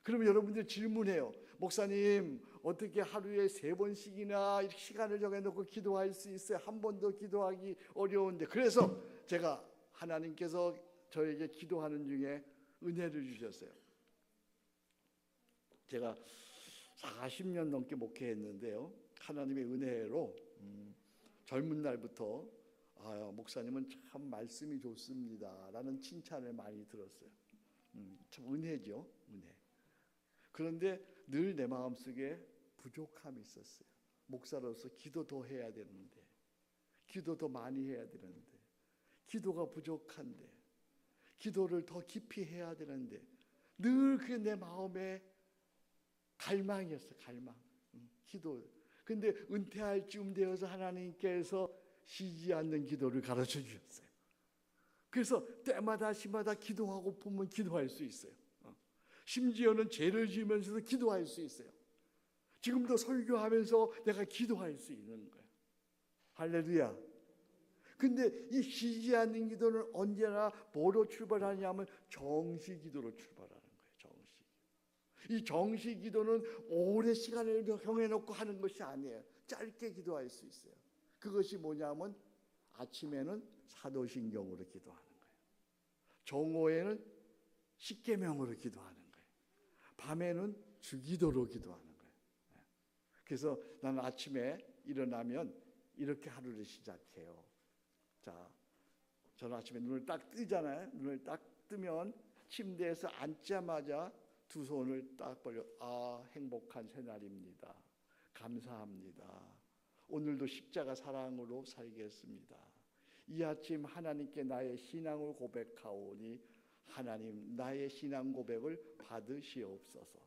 그러면 여러분들 질문해요. 목사님, 어떻게 하루에 3번씩이나 이렇게 시간을 정해놓고 기도할 수 있어요? 한 번도 기도하기 어려운데. 그래서 제가 하나님께서 저에게 기도하는 중에 은혜를 주셨어요. 제가 40년 넘게 목회했는데요, 하나님의 은혜로 젊은 날부터 목사님은 참 말씀이 좋습니다 라는 칭찬을 많이 들었어요. 참 은혜죠, 은혜. 그런데 늘 내 마음속에 부족함이 있었어요. 목사로서 기도 더 해야 되는데, 기도 더 많이 해야 되는데, 기도가 부족한데, 기도를 더 깊이 해야 되는데, 늘 그게 내 마음에 갈망이었어요. 갈망. 기도. 근데 은퇴할 쯤 되어서 하나님께서 쉬지 않는 기도를 가르쳐 주셨어요. 그래서 때마다 시마다 기도하고 보면 기도할 수 있어요. 심지어는 죄를 지으면서도 기도할 수 있어요. 지금도 설교하면서 내가 기도할 수 있는 거예요. 할렐루야. 근데 이 쉬지 않는 기도는 언제나 뭐로 출발하냐면 정시 기도로 출발하는 거예요. 정시. 이 정시 기도는 오래 시간을 정해놓고 하는 것이 아니에요. 짧게 기도할 수 있어요. 그것이 뭐냐면 아침에는 사도신경으로 기도하는 거예요. 정오에는 십계명으로 기도하는 거예요. 밤에는 주기도로 기도하는 거예요. 그래서 나는 아침에 일어나면 이렇게 하루를 시작해요. 자, 저는 아침에 눈을 딱 뜨잖아요. 눈을 딱 뜨면 침대에서 앉자마자 두 손을 딱 벌려, 행복한 새날입니다. 감사합니다. 오늘도 십자가 사랑으로 살겠습니다. 이 아침 하나님께 나의 신앙을 고백하오니 하나님, 나의 신앙 고백을 받으시옵소서.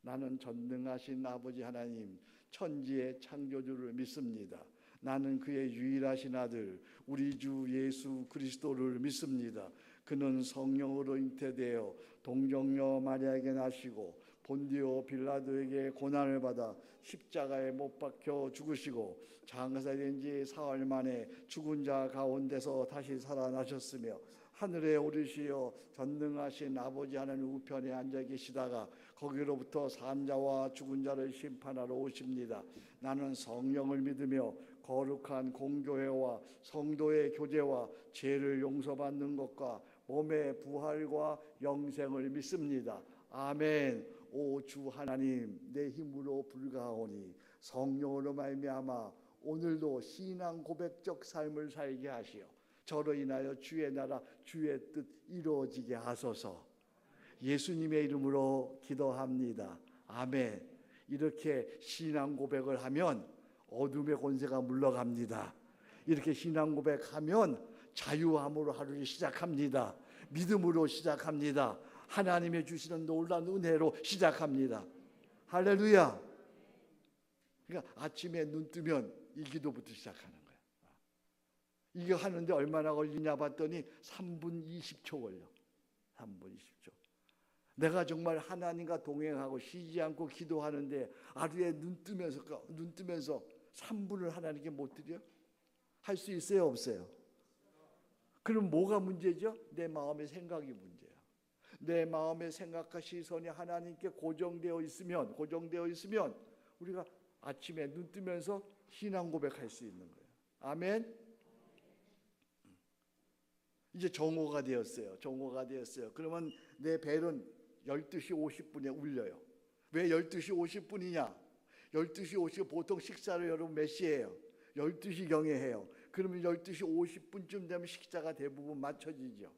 나는 전능하신 아버지 하나님, 천지의 창조주를 믿습니다. 나는 그의 유일하신 아들 우리 주 예수 그리스도를 믿습니다. 그는 성령으로 잉태되어 동정녀 마리아에게 나시고 본디오 빌라도에게 고난을 받아 십자가에 못 박혀 죽으시고 장사된 지 사흘 만에 죽은 자 가운데서 다시 살아나셨으며 하늘에 오르시어 전능하신 아버지 하나님 우편에 앉아 계시다가 거기로부터 산자와 죽은 자를 심판하러 오십니다. 나는 성령을 믿으며 거룩한 공교회와 성도의 교제와 죄를 용서받는 것과 몸의 부활과 영생을 믿습니다. 아멘. 오 주 하나님, 내 힘으로 불가하오니 성령으로 말미암아 오늘도 신앙 고백적 삶을 살게 하시어 저로 인하여 주의 나라 주의 뜻 이루어지게 하소서. 예수님의 이름으로 기도합니다. 아멘. 이렇게 신앙 고백을 하면 어둠의 권세가 물러갑니다. 이렇게 신앙 고백하면 자유함으로 하루를 시작합니다. 믿음으로 시작합니다. 하나님의 주시는 놀라운 은혜로 시작합니다. 할렐루야. 그러니까 아침에 눈 뜨면 이 기도부터 시작하는 거야. 이거 하는데 얼마나 걸리냐 봤더니 3분 20초 걸려. 3분 20초. 내가 정말 하나님과 동행하고 쉬지 않고 기도하는데 하루에 눈 뜨면서 3분을 하나님께 못 드려? 할 수 있어요, 없어요? 그럼 뭐가 문제죠? 내 마음의 생각이 문제야. 내 마음의 생각과 시선이 하나님께 고정되어 있으면 우리가 아침에 눈 뜨면서 신앙 고백할 수 있는 거예요. 아멘. 이제 정오가 되었어요. 그러면 내 벨은 12시 50분에 울려요. 왜 12시 50분이냐? 12시 50분 보통 식사를 여러분 몇 시에요? 12시경에 해요. 그러면 12시 50분쯤 되면 식사가 대부분 맞춰지죠.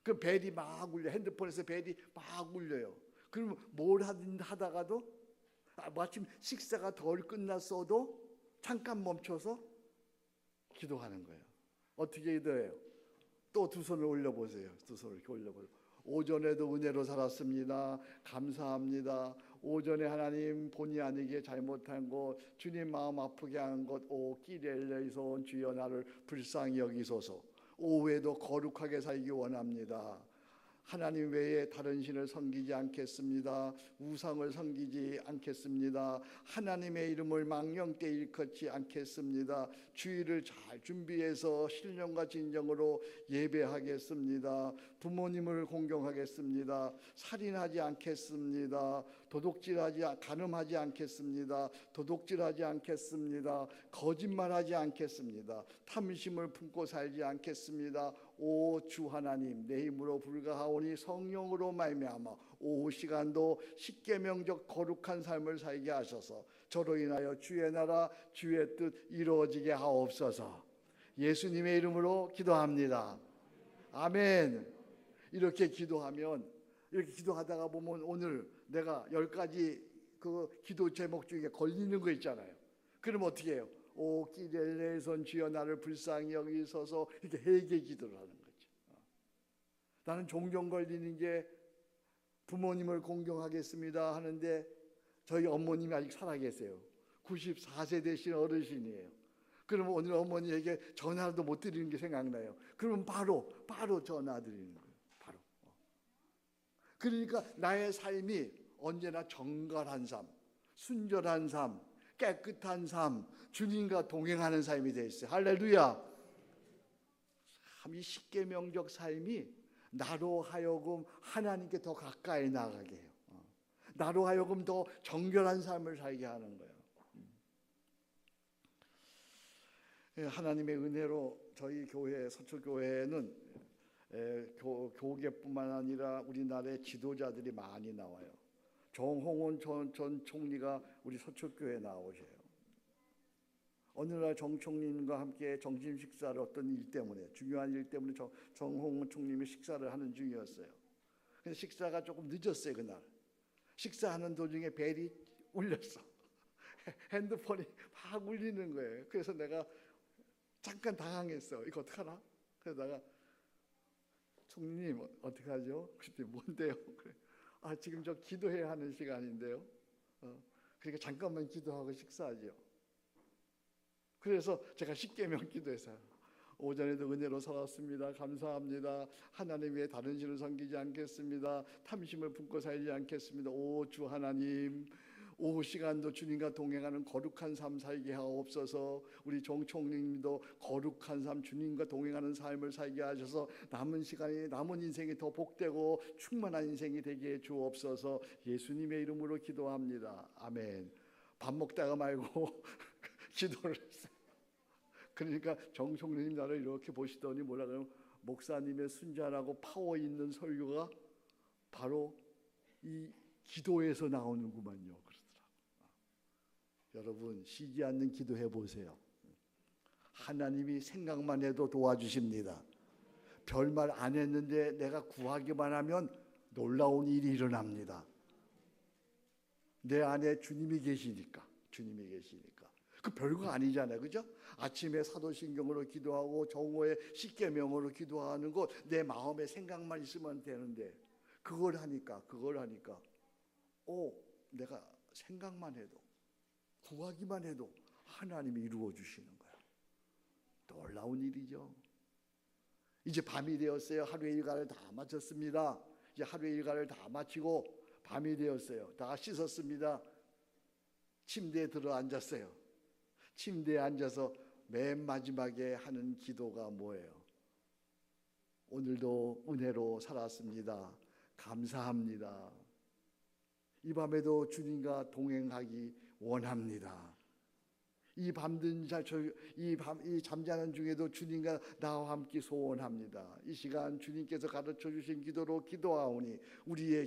그럼 벨이 막 울려. 핸드폰에서 벨이 막 울려요. 그러면 뭘 하다가도 마침 식사가 덜 끝났어도 잠깐 멈춰서 기도하는 거예요. 어떻게 기도해요? 또 두 손을 올려보세요. 두 손을 이렇게 올려보세요. 오전에도 은혜로 살았습니다. 감사합니다. 오전에 하나님 본의 아니게 잘못한 것, 주님 마음 아프게 한 것, 오 끼렐레에서 온 주여 나를 불쌍히 여기소서. 오후에도 거룩하게 살기 원합니다. 하나님 외에 다른 신을 섬기지 않겠습니다. 우상을 섬기지 않겠습니다. 하나님의 이름을 망령되이 일컫지 않겠습니다. 주일을 잘 준비해서 신령과 진정으로 예배하겠습니다. 부모님을 공경하겠습니다. 살인하지 않겠습니다. 간음하지 않겠습니다. 도둑질하지 않겠습니다. 거짓말하지 않겠습니다. 탐심을 품고 살지 않겠습니다. 오 주 하나님, 내 힘으로 불가하오니 성령으로 말미암아 오후 시간도 십계명적 거룩한 삶을 살게 하셔서 저로 인하여 주의 나라 주의 뜻 이루어지게 하옵소서. 예수님의 이름으로 기도합니다. 아멘. 이렇게 기도하다가 보면 오늘 내가 10가지 그 기도 제목 중에 걸리는 거 있잖아요. 그럼 어떻게 해요? 오 끼렐레에선 주여 나를 불쌍히 여기소서. 이렇게 회개 기도를 하는 거죠. 나는 종종 걸리는 게 부모님을 공경하겠습니다 하는데 저희 어머님이 아직 살아계세요. 94세 되신 어르신이에요. 그러면 오늘 어머니에게 전화도 못 드리는 게 생각나요. 그러면 바로 전화 드리는 거예요. 바로. 그러니까 나의 삶이 언제나 정갈한 삶, 순결한 삶, 깨끗한 삶, 주님과 동행하는 삶이 되어 있어요. 할렐루야. 이 십계명적 삶이 나로 하여금 하나님께 더 가까이 나가게 해요. 나로 하여금 더 정결한 삶을 살게 하는 거예요. 하나님의 은혜로 저희 교회 서초교회는 교계뿐만 아니라 우리나라의 지도자들이 많이 나와요. 정홍원 전 총리가 우리 서초교회에 나오셔요. 어느 날 정 총리님과 함께 점심 식사를 어떤 일 때문에 중요한 일 때문에 정홍원 총리님이 식사를 하는 중이었어요. 근데 식사가 조금 늦었어요. 그날 식사하는 도중에 벨이 울렸어. 핸드폰이 막 울리는 거예요. 그래서 내가 잠깐 당황했어. 이거 어떡하나? 그래서 내가 총리님 어떡하죠? 그때 뭔데요? 그래. 지금 저 기도해야 하는 시간인데요. 그러니까 잠깐만 기도하고 식사하죠. 그래서 제가 십계명 기도했어요. 오전에도 은혜로 살았습니다. 감사합니다. 하나님 외에 다른 신을 섬기지 않겠습니다. 탐심을 품고 살지 않겠습니다. 오 주 하나님, 오후 시간도 주님과 동행하는 거룩한 삶 살게 하옵소서. 우리 정 총리님도 거룩한 삶, 주님과 동행하는 삶을 살게 하셔서 남은 인생이 더 복되고 충만한 인생이 되게 해 주옵소서. 예수님의 이름으로 기도합니다. 아멘. 밥 먹다가 말고 기도를 했어요. 그러니까 정 총리님 나를 이렇게 보시더니 뭐라 그러면 목사님의 순전하고 파워 있는 설교가 바로 이 기도에서 나오는구만요. 여러분 쉬지 않는 기도해 보세요. 하나님이 생각만 해도 도와주십니다. 별말 안 했는데 내가 구하기만 하면 놀라운 일이 일어납니다. 내 안에 주님이 계시니까. 그 별거 아니잖아요. 그죠? 아침에 사도신경으로 기도하고 정오에 십계명으로 기도하는 것 내 마음에 생각만 있으면 되는데 그걸 하니까 내가 생각만 해도 구하기만 해도 하나님이 이루어 주시는 거예요. 놀라운 일이죠. 이제 밤이 되었어요. 하루의 일과를 다 마쳤습니다. 이제 하루의 일과를 다 마치고 밤이 되었어요. 다 씻었습니다. 침대에 들어 앉았어요. 침대에 앉아서 맨 마지막에 하는 기도가 뭐예요? 오늘도 은혜로 살았습니다. 감사합니다. 이 밤에도 주님과 동행하기 원합니다. 이 잠자는 중에도 주님과 나와 함께 소원합니다. 이 시간 주님께서 가르쳐 주신 기도로 기도하오니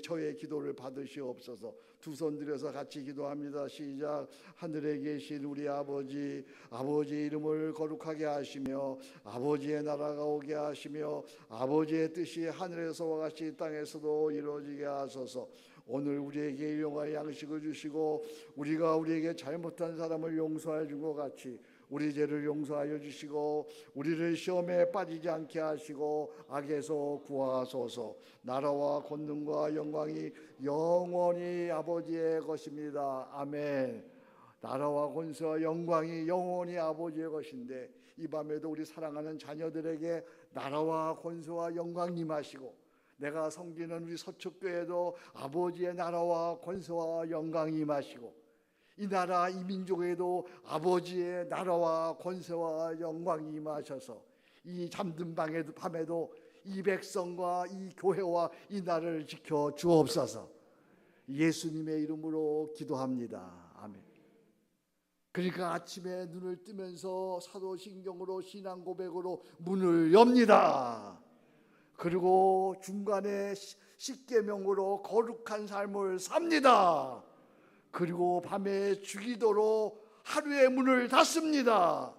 저의 기도를 받으시옵소서. 두 손 들여서 같이 기도합니다. 시작. 하늘에 계신 우리 아버지, 아버지의 이름을 거룩하게 하시며 아버지의 나라가 오게 하시며 아버지의 뜻이 하늘에서와 같이 땅에서도 이루어지게 하소서. 오늘 우리에게 일용할 양식을 주시고 우리가 우리에게 잘못한 사람을 용서해 준 것 같이 우리 죄를 용서하여 주시고 우리를 시험에 빠지지 않게 하시고 악에서 구하소서. 나라와 권능과 영광이 영원히 아버지의 것입니다. 아멘. 나라와 권세와 영광이 영원히 아버지의 것인데 이 밤에도 우리 사랑하는 자녀들에게 나라와 권세와 영광 임하시고 내가 섬기는 우리 서초교회도 아버지의 나라와 권세와 영광이 임하시고 이 나라 이 민족에도 아버지의 나라와 권세와 영광이 임하셔서 이 잠든 밤에도 이 백성과 이 교회와 이 나라를 지켜 주옵소서. 예수님의 이름으로 기도합니다. 아멘. 그러니까 아침에 눈을 뜨면서 사도신경으로 신앙 고백으로 문을 엽니다. 그리고 중간에 십계명으로 거룩한 삶을 삽니다. 그리고 밤에 주기도로 하루의 문을 닫습니다.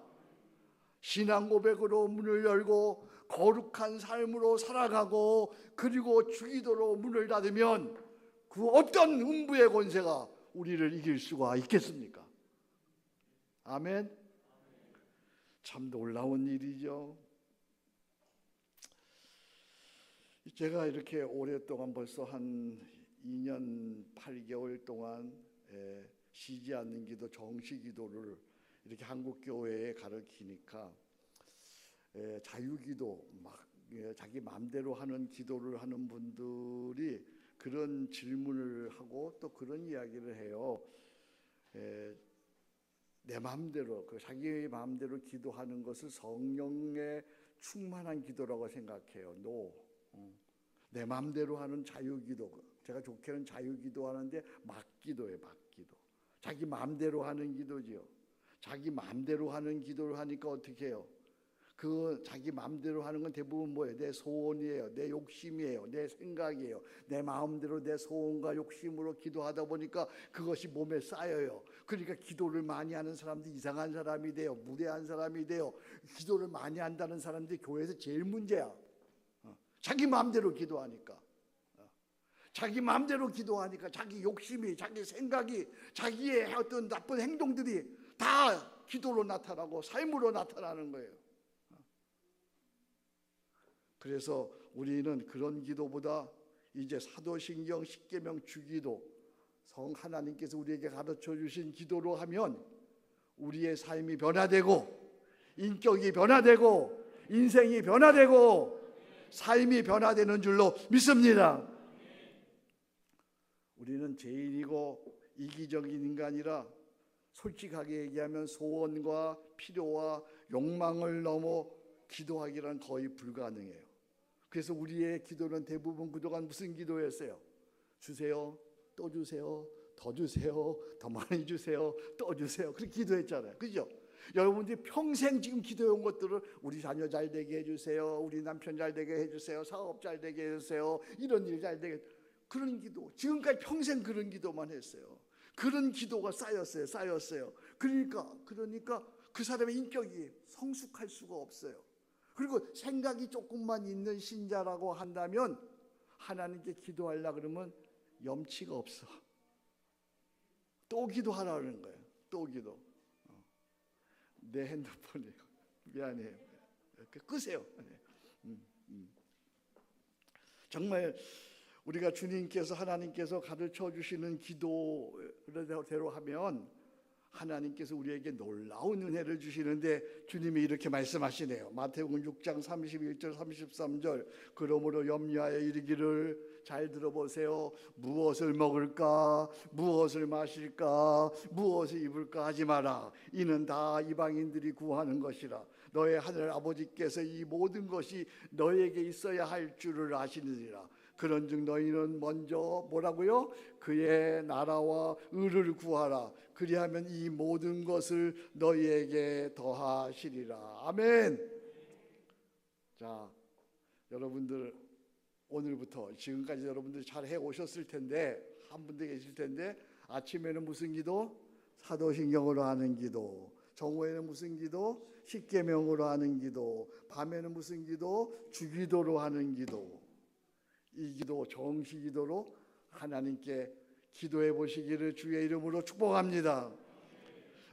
신앙 고백으로 문을 열고 거룩한 삶으로 살아가고 그리고 주기도로 문을 닫으면 그 어떤 음부의 권세가 우리를 이길 수가 있겠습니까? 아멘. 참 놀라운 일이죠. 제가 이렇게 오랫동안 벌써 한 2년 8개월 동안 쉬지 않는 기도, 정시 기도를 이렇게 한국 교회에 가르치니까 자유기도 자기 마음대로 하는 기도를 하는 분들이 그런 질문을 하고 또 그런 이야기를 해요. 내 마음대로 자기 마음대로 기도하는 것을 성령의 충만한 기도라고 생각해요. 내 마음대로 하는 자유기도, 제가 좋게는 자유기도 하는데 막기도예요. 막기도. 자기 마음대로 하는 기도지요. 자기 마음대로 하는 기도를 하니까 어떻게 해요? 그 자기 마음대로 하는 건 대부분 뭐예요? 내 소원이에요. 내 욕심이에요. 내 생각이에요. 내 마음대로 내 소원과 욕심으로 기도하다 보니까 그것이 몸에 쌓여요. 그러니까 기도를 많이 하는 사람들이 이상한 사람이 돼요. 무례한 사람이 돼요. 기도를 많이 한다는 사람들이 교회에서 제일 문제야. 자기 마음대로 기도하니까. 자기 마음대로 기도하니까 자기 욕심이, 자기 생각이, 자기의 어떤 나쁜 행동들이 다 기도로 나타나고 삶으로 나타나는 거예요. 그래서 우리는 그런 기도보다 이제 사도신경 십계명 주기도, 성 하나님께서 우리에게 가르쳐 주신 기도로 하면 우리의 삶이 변화되고 인격이 변화되고 인생이 변화되고 삶이 변화되는 줄로 믿습니다. 우리는 죄인이고 이기적인 인간이라 솔직하게 얘기하면 소원과 필요와 욕망을 넘어 기도하기란 거의 불가능해요. 그래서 우리의 기도는 대부분 그동안 무슨 기도였어요? 주세요, 또 주세요, 더 주세요, 더 많이 주세요, 또 주세요. 그렇게 기도했잖아요. 그죠? 여러분들이 평생 지금 기도해온 것들을 우리 자녀 잘 되게 해주세요, 우리 남편 잘 되게 해주세요, 사업 잘 되게 해주세요, 이런 일 잘 되게, 그런 기도 지금까지 평생 그런 기도만 했어요. 그런 기도가 쌓였어요. 그러니까 그 사람의 인격이 성숙할 수가 없어요. 그리고 생각이 조금만 있는 신자라고 한다면 하나님께 기도하려고 그러면 염치가 없어. 또 기도하라는 거예요. 또 기도. 내 핸드폰이에요. 미안해요. 끄세요. 정말 우리가 주님께서 하나님께서 가르쳐 주시는 기도대로 하면 하나님께서 우리에게 놀라운 은혜를 주시는데 주님이 이렇게 말씀하시네요. 마태복음 6장 31절 33절 그러므로 염려하여 이르기를 잘 들어보세요. 무엇을 먹을까 무엇을 마실까 무엇을 입을까 하지 마라. 이는 다 이방인들이 구하는 것이라. 너의 하늘 아버지께서 이 모든 것이 너에게 있어야 할 줄을 아시느니라. 그런즉 너희는 먼저 뭐라고요? 그의 나라와 의를 구하라. 그리하면 이 모든 것을 너희에게 더하시리라. 아멘. 자, 여러분들 오늘부터 지금까지 여러분들 잘 해오셨을 텐데 한 분도 계실 텐데 아침에는 무슨 기도? 사도신경으로 하는 기도. 정오에는 무슨 기도? 십계명으로 하는 기도. 밤에는 무슨 기도? 주기도로 하는 기도. 이 기도 정시기도로 하나님께 기도해 보시기를 주의 이름으로 축복합니다.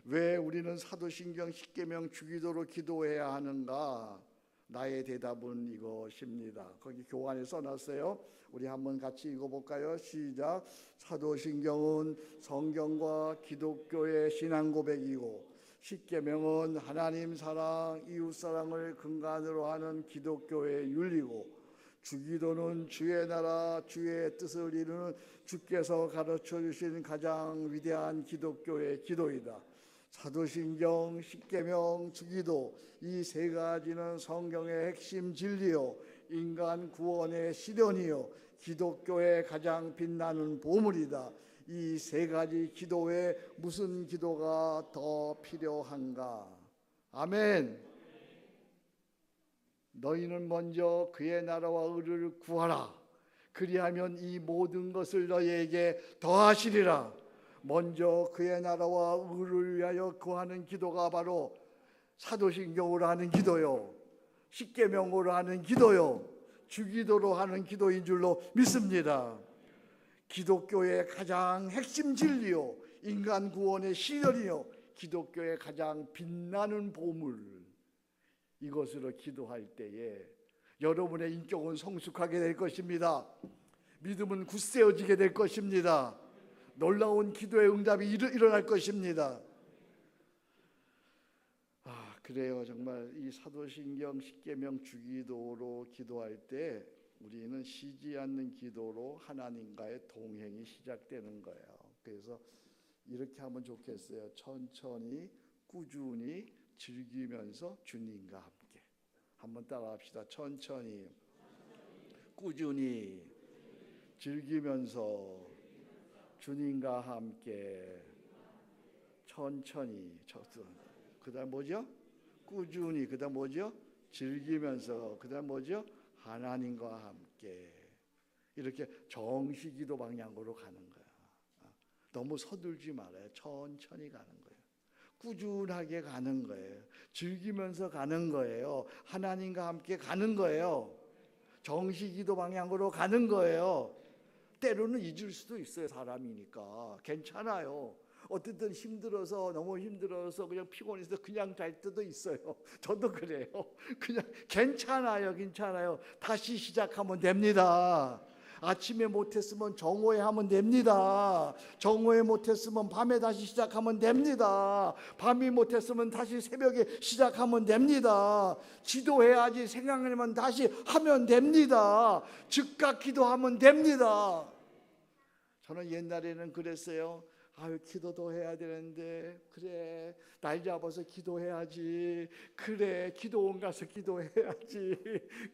왜 우리는 사도신경 십계명 주기도로 기도해야 하는가? 나의 대답은 이것입니다. 거기 교환에 써놨어요. 우리 한번 같이 읽어볼까요? 시작. 사도신경은 성경과 기독교의 신앙 고백이고 십계명은 하나님 사랑, 이웃 사랑을 근간으로 하는 기독교의 윤리고 주기도는 주의 나라, 주의 뜻을 이루는 주께서 가르쳐 주신 가장 위대한 기독교의 기도이다. 사도신경, 십계명, 주기도 이 세 가지는 성경의 핵심 진리요 인간 구원의 시련이요 기독교의 가장 빛나는 보물이다. 이 세 가지 기도에 무슨 기도가 더 필요한가? 아멘. 너희는 먼저 그의 나라와 의를 구하라. 그리하면 이 모든 것을 너희에게 더하시리라. 먼저 그의 나라와 의를 위하여 구하는 기도가 바로 사도신경으로 하는 기도요 십계명으로 하는 기도요 주기도로 하는 기도인 줄로 믿습니다. 기독교의 가장 핵심 진리요 인간 구원의 시련이요 기독교의 가장 빛나는 보물, 이것으로 기도할 때에 여러분의 인격은 성숙하게 될 것입니다. 믿음은 굳세어지게 될 것입니다. 놀라운 기도의 응답이 일어날 것입니다. 그래요. 정말 이 사도신경 십계명 주기도로 기도할 때 우리는 쉬지 않는 기도로 하나님과의 동행이 시작되는 거예요. 그래서 이렇게 하면 좋겠어요. 천천히 꾸준히 즐기면서 주님과 함께. 한번 따라합시다. 천천히 꾸준히 즐기면서 주님과 함께. 천천히. 그다음 뭐죠? 꾸준히. 그다음 뭐죠? 즐기면서. 그다음 뭐죠? 하나님과 함께. 이렇게 정시기도 방향으로 가는 거야. 너무 서둘지 말아요. 천천히 가는 거예요. 꾸준하게 가는 거예요. 즐기면서 가는 거예요. 하나님과 함께 가는 거예요. 정시기도 방향으로 가는 거예요. 때로는 잊을 수도 있어요. 사람이니까. 괜찮아요. 어쨌든 힘들어서 너무 힘들어서 그냥 피곤해서 그냥 잘 때도 있어요. 저도 그래요. 그냥 괜찮아요. 다시 시작하면 됩니다. 아침에 못했으면 정오에 하면 됩니다. 정오에 못했으면 밤에 다시 시작하면 됩니다. 밤이 못했으면 다시 새벽에 시작하면 됩니다. 기도해야지 생각나면 다시 하면 됩니다. 즉각 기도하면 됩니다. 저는 옛날에는 그랬어요. 기도도 해야 되는데, 그래 날 잡아서 기도해야지, 그래 기도원 가서 기도해야지,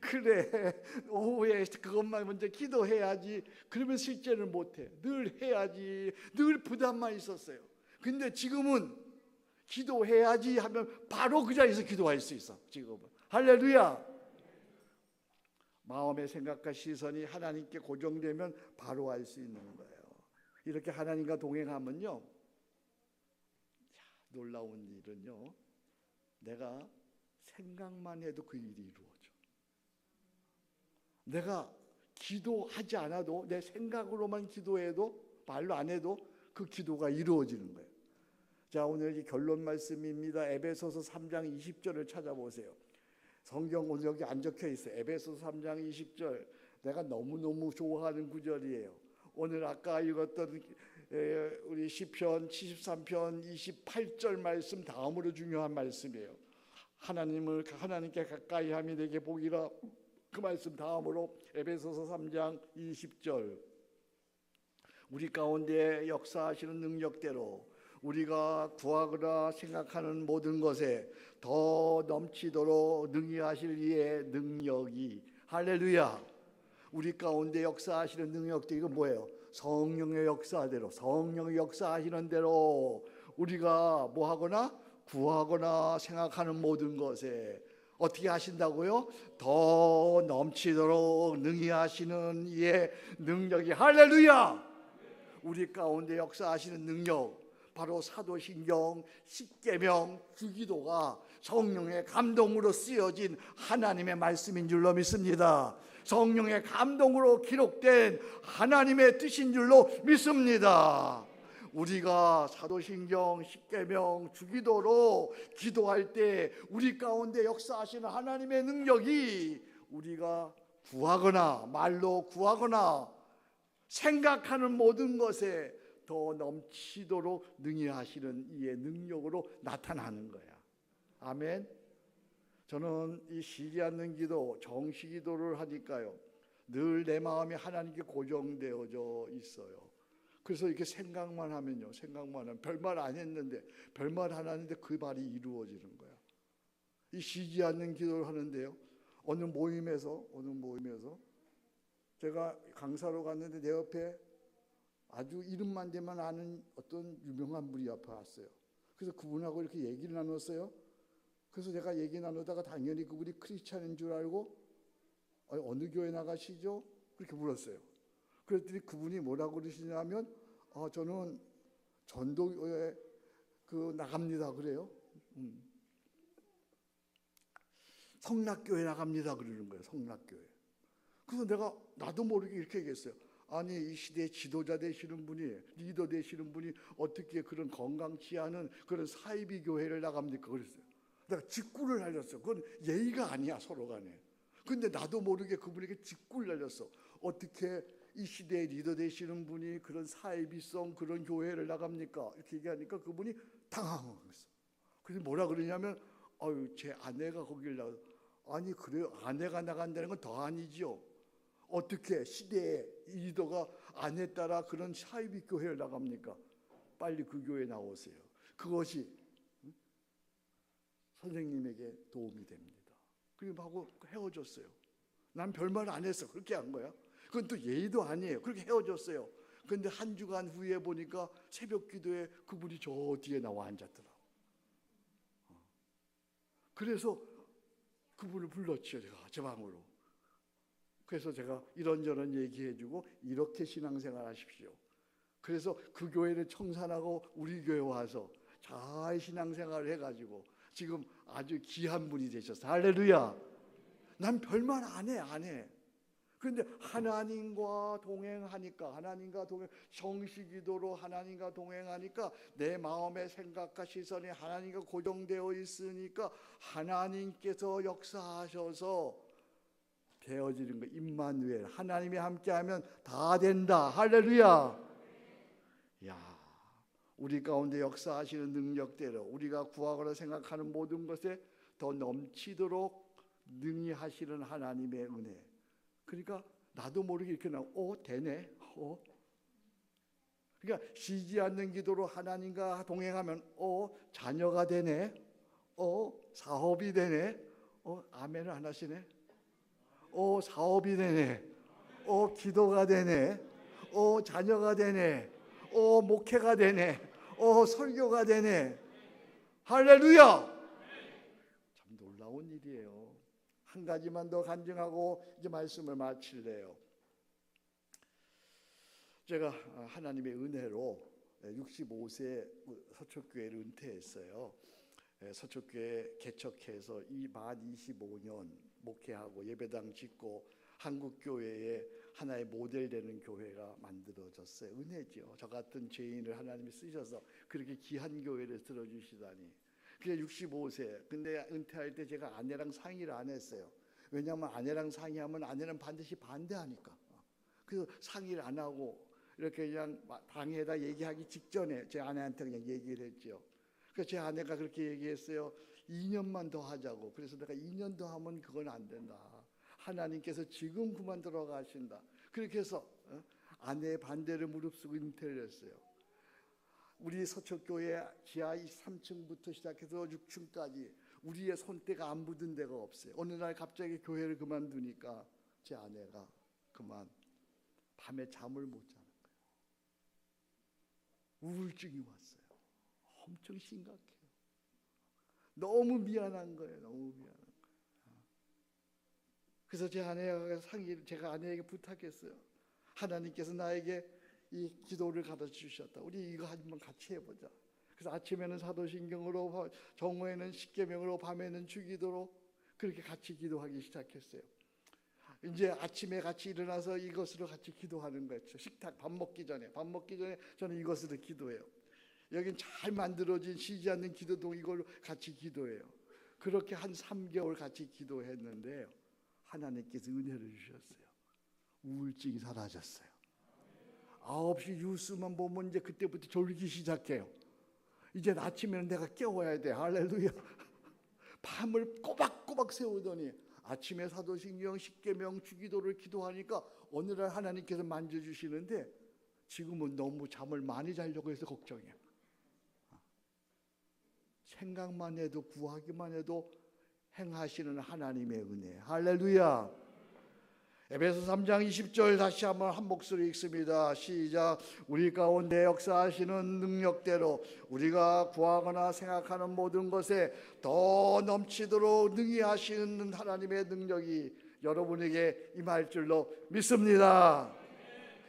그래 오후에 그것만 먼저 기도해야지. 그러면 실제는 못해. 늘 해야지. 늘 부담만 있었어요. 근데 지금은 기도해야지 하면 바로 그 자리에서 기도할 수 있어. 지금은 할렐루야. 마음의 생각과 시선이 하나님께 고정되면 바로 할 수 있는 거예요. 이렇게 하나님과 동행하면요, 놀라운 일은요, 내가 생각만 해도 그 일이 이루어져. 내가 기도하지 않아도, 내 생각으로만 기도해도, 말로 안 해도 그 기도가 이루어지는 거예요. 자, 오늘 이 결론 말씀입니다. 에베소서 3장 20절을 찾아보세요. 성경 오늘 여기 안 적혀 있어요. 에베소서 3장 20절. 내가 너무너무 좋아하는 구절이에요. 오늘 아까 읽었던 우리 시편 73편 28절 말씀 다음으로 중요한 말씀이에요. 하나님께 가까이 함이 내게 복이라. 그 말씀 다음으로 에베소서 3장 20절. 우리 가운데 역사하시는 능력대로 우리가 구하거나 생각하는 모든 것에 더 넘치도록 능히 하실 이의 능력이, 할렐루야, 우리 가운데 역사하시는 능력도 이건 뭐예요? 성령의 역사대로, 성령의 역사하시는 대로 우리가 뭐하거나 구하거나 생각하는 모든 것에 어떻게 하신다고요? 더 넘치도록 능히 하시는 이의 능력이, 할렐루야. 우리 가운데 역사하시는 능력, 바로 사도신경 10계명 주기도가 성령의 감동으로 쓰여진 하나님의 말씀인 줄로 믿습니다. 성령의 감동으로 기록된 하나님의 뜻인 줄로 믿습니다. 우리가 사도신경 10계명 주기도로 기도할 때 우리 가운데 역사하시는 하나님의 능력이 우리가 구하거나 말로 구하거나 생각하는 모든 것에 더 넘치도록 능히 하시는 이의 능력으로 나타나는 거야. 아멘. 저는 이 쉬지 않는 기도, 정시 기도를 하니까요, 늘 내 마음이 하나님께 고정되어져 있어요. 그래서 이렇게 생각만 하면요, 생각만 하면 별말 안 했는데, 별말 안 하는데 그 말이 이루어지는 거야. 이 쉬지 않는 기도를 하는데요, 어느 모임에서 제가 강사로 갔는데 내 옆에 아주 이름만 대면 아는 어떤 유명한 분이 옆에 왔어요. 그래서 그분하고 이렇게 얘기를 나눴어요. 그래서 제가 얘기 나누다가 당연히 그분이 크리스찬인 줄 알고 어느 교회 나가시죠? 그렇게 물었어요. 그랬더니 그분이 뭐라고 그러시냐면 저는 전도교회 나갑니다 그래요. 성락교회 나갑니다 그러는 거예요. 성락교회. 그래서 나도 모르게 이렇게 얘기했어요. 아니, 이 시대의 지도자 되시는 분이, 리더 되시는 분이 어떻게 그런 건강치 않은 그런 사이비 교회를 나갑니까? 그랬어요. 내가 직구를 날렸어. 그건 예의가 아니야, 서로 간에. 근데 나도 모르게 그분에게 직구를 날렸어. 어떻게 이 시대의 리더 되시는 분이 그런 사이비성 그런 교회를 나갑니까? 이렇게 얘기하니까 그분이 당황했어. 그래서 뭐라 그러냐면 제 아내가 거길 나가. 아니, 그래요? 아내가 나간다는 건 더 아니지요. 어떻게 시대의 리더가 아내 따라 그런 사이비 교회를 나갑니까? 빨리 그 교회에 나오세요. 그것이 선생님에게 도움이 됩니다. 그리고 하고 헤어졌어요. 난 별말 안 했어. 그렇게 한 거야. 그건 또 예의도 아니에요. 그렇게 헤어졌어요. 그런데 한 주간 후에 보니까 새벽 기도에 그분이 저 뒤에 나와 앉았더라고. 그래서 그분을 불렀죠. 제가 제 방으로. 그래서 제가 이런저런 얘기해주고 이렇게 신앙생활 하십시오. 그래서 그 교회를 청산하고 우리 교회 와서 잘 신앙생활을 해가지고 지금 아주 귀한 분이 되셨어요. 할렐루야. 난 별말 안 해. 그런데 하나님과 동행하니까, 정시기도로 하나님과 동행하니까 내 마음의 생각과 시선이 하나님과 고정되어 있으니까 하나님께서 역사하셔서 되어지는 거. 임마누엘, 하나님이 함께하면 다 된다. 할렐루야. 야, 우리 가운데 역사하시는 능력대로 우리가 구하거나 생각하는 모든 것에 더 넘치도록 능히 하시는 하나님의 은혜. 그러니까 나도 모르게 이렇게 되네. 그러니까 쉬지 않는 기도로 하나님과 동행하면 자녀가 되네. 사업이 되네. 아멘을 안 하시네. 사업이 되네. 기도가 되네. 자녀가 되네. 목회가 되네. 설교가 되네. 할렐루야. 참 놀라운 일이에요. 한 가지만 더 간증하고 이제 말씀을 마칠래요. 제가 하나님의 은혜로 65세 서초교회를 은퇴했어요. 서초교회 개척해서 만 25년 목회하고 예배당 짓고 한국교회에 하나의 모델되는 교회가 만들어졌어요. 은혜죠. 저 같은 죄인을 하나님이 쓰셔서 그렇게 귀한 교회를 들어주시다니. 그게 65세. 근데 은퇴할 때 제가 아내랑 상의를 안 했어요. 왜냐하면 아내랑 상의하면 아내는 반드시 반대하니까. 그래서 상의를 안 하고 이렇게 그냥 방에다 얘기하기 직전에 제 아내한테 그냥 얘기를 했죠. 그래서 제 아내가 그렇게 얘기했어요. 2년만 더 하자고. 그래서 내가 2년 더 하면 그건 안 된다. 하나님께서 지금 그만 들어가신다. 그렇게 해서 아내의 반대를 무릅쓰고 잉태를 했어요. 우리 서초교회 지하 3층부터 시작해서 6층까지 우리의 손때가 안 묻은 데가 없어요. 어느 날 갑자기 교회를 그만두니까 제 아내가 그만 밤에 잠을 못 자는 거예요. 우울증이 왔어요. 엄청 심각해요. 너무 미안한 거예요. 너무 미안한 거예요. 그래서 제 아내가 제가 아내에게 부탁했어요. 하나님께서 나에게 이 기도를 가르쳐 주셨다. 우리 이거 한번 같이 해보자. 그래서 아침에는 사도신경으로, 정오에는 십계명으로, 밤에는 주기도로 그렇게 같이 기도하기 시작했어요. 이제 아침에 같이 일어나서 이것으로 같이 기도하는 거였죠. 식탁 밥 먹기 전에 저는 이것으로 기도해요. 여긴 잘 만들어진 쉬지 않는 기도동 이걸로 같이 기도해요. 그렇게 한 3개월 같이 기도했는데 하나님께서 은혜를 주셨어요. 우울증이 사라졌어요. 9시 뉴스만 보면 이제 그때부터 졸기 시작해요. 이제 아침에는 내가 깨워야 돼. 할렐루야. 밤을 꼬박꼬박 세우더니 아침에 사도신경, 십계명, 주기도를 기도하니까 어느 날 하나님께서 만져주시는데 지금은 너무 잠을 많이 자려고 해서 걱정해요. 생각만 해도, 구하기만 해도 행하시는 하나님의 은혜. 할렐루야. 에베소 3장 20절 다시 한번 한 목소리 읽습니다. 시작. 우리 가운데 역사하시는 능력대로 우리가 구하거나 생각하는 모든 것에 더 넘치도록 능히 하시는 하나님의 능력이 여러분에게 임할 줄로 믿습니다.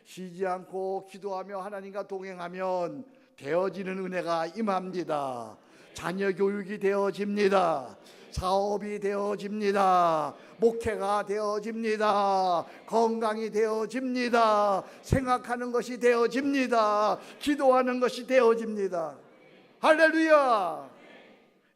쉬지 않고 기도하며 하나님과 동행하면 되어지는 은혜가 임합니다. 자녀 교육이 되어집니다. 사업이 되어집니다. 목회가 되어집니다. 건강이 되어집니다. 생각하는 것이 되어집니다. 기도하는 것이 되어집니다. 할렐루야.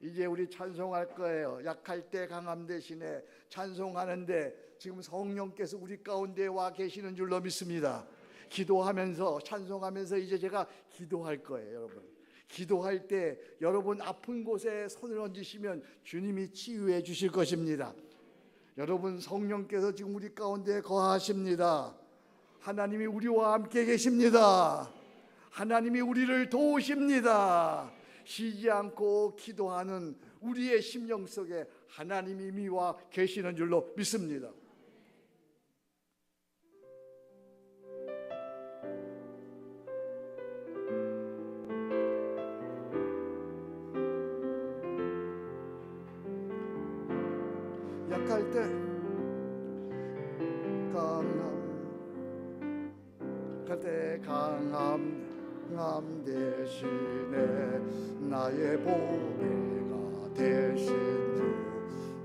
이제 우리 찬송할 거예요. 약할 때 강함 대신에 찬송하는데 지금 성령께서 우리 가운데 와 계시는 줄로 믿습니다. 기도하면서 찬송하면서 이제 제가 기도할 거예요. 여러분 기도할 때 여러분 아픈 곳에 손을 얹으시면 주님이 치유해 주실 것입니다. 여러분 성령께서 지금 우리 가운데 거하십니다. 하나님이 우리와 함께 계십니다. 하나님이 우리를 도우십니다. 쉬지 않고 기도하는 우리의 심령 속에 하나님이 미와 계시는 줄로 믿습니다. 약할 때 강함 대신에 나의 보배가 되신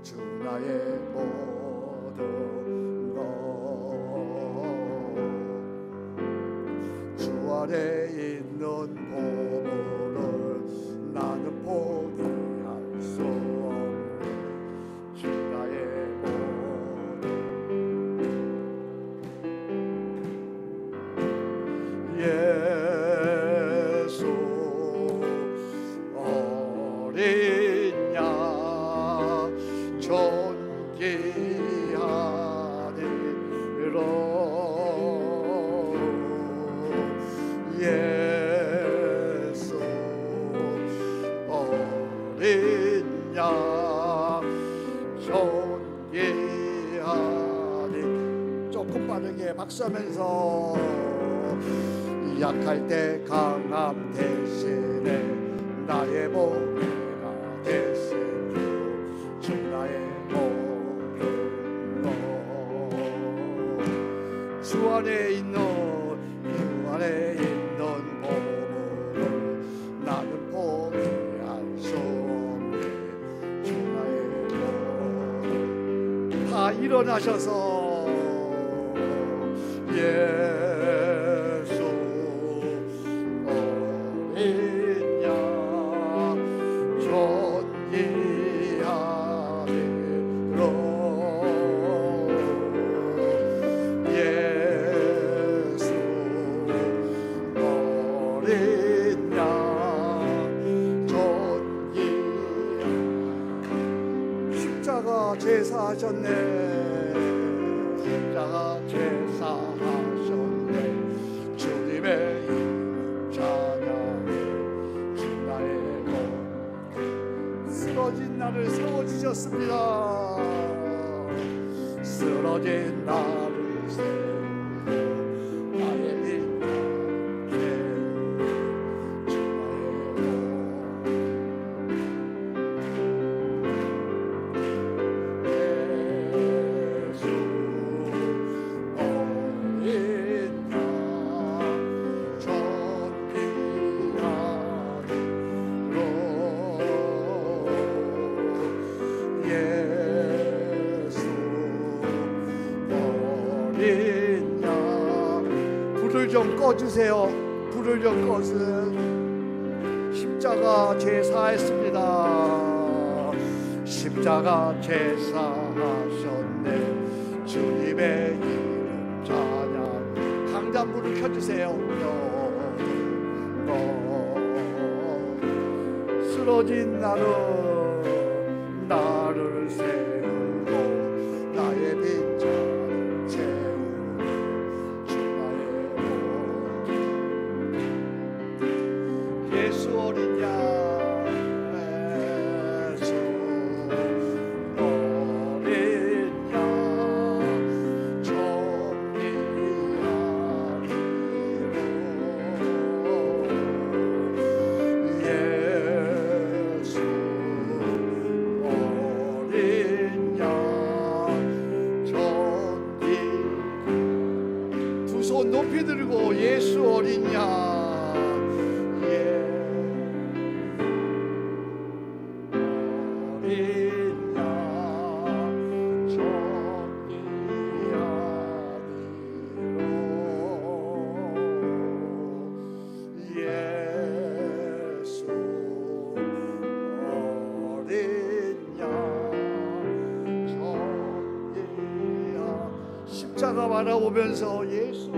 주 나의 모든 것 주 안에 있는 보물을 나는 포기할 수 없네. 주 나의 예수 어린 양 존귀하니로 예수 어린 양 존귀하니. 조금 빠르게 박수하면서 약할 때 강함 대신에 나의 보배가 되신 주 나의 모든 것 주 안에 있는 보물을 나는 포기할 수 없네. 주 나의 모든 다 일어나셔서 십자가 제사하셨네. 십자가 제사하셨네. 주님의 이름 찬양해. 주 나의 것 쓰러진 나를 세워주셨습니다. 쓰러진 나를 세우고 나의 빛나게 주 좀 꺼주세요. 불을 좀 꺼주세요. 십자가 제사했습니다. 십자가 제사하셨네. 주님의 이름 찬양. 강단 불을 켜주세요. 쓰러진 나를 세우고 나의 빈자를 채우고 주 나의 예수 어린 양 예수 어린 양 정리하리로 예수 어린 양 정리 두 손 높이 들고 예수 어린 양 십자가 바라보면서 예수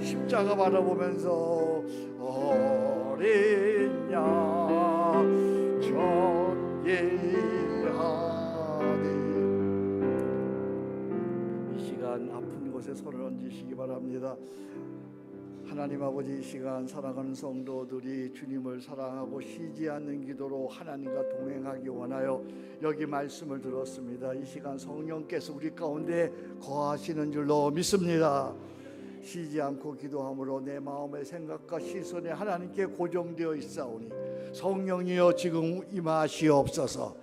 십자가 바라보면서 어린 양 존귀하니 이 시간 아픈 곳에 손을 얹으시기 바랍니다. 하나님 아버지, 이 시간 사랑하는 성도들이 주님을 사랑하고 쉬지 않는 기도로 하나님과 동행하기 원하여 여기 말씀을 들었습니다. 이 시간 성령께서 우리 가운데 거하시는 줄로 믿습니다. 쉬지 않고 기도함으로 내 마음의 생각과 시선이 하나님께 고정되어 있사오니 성령이여 지금 임하시옵소서.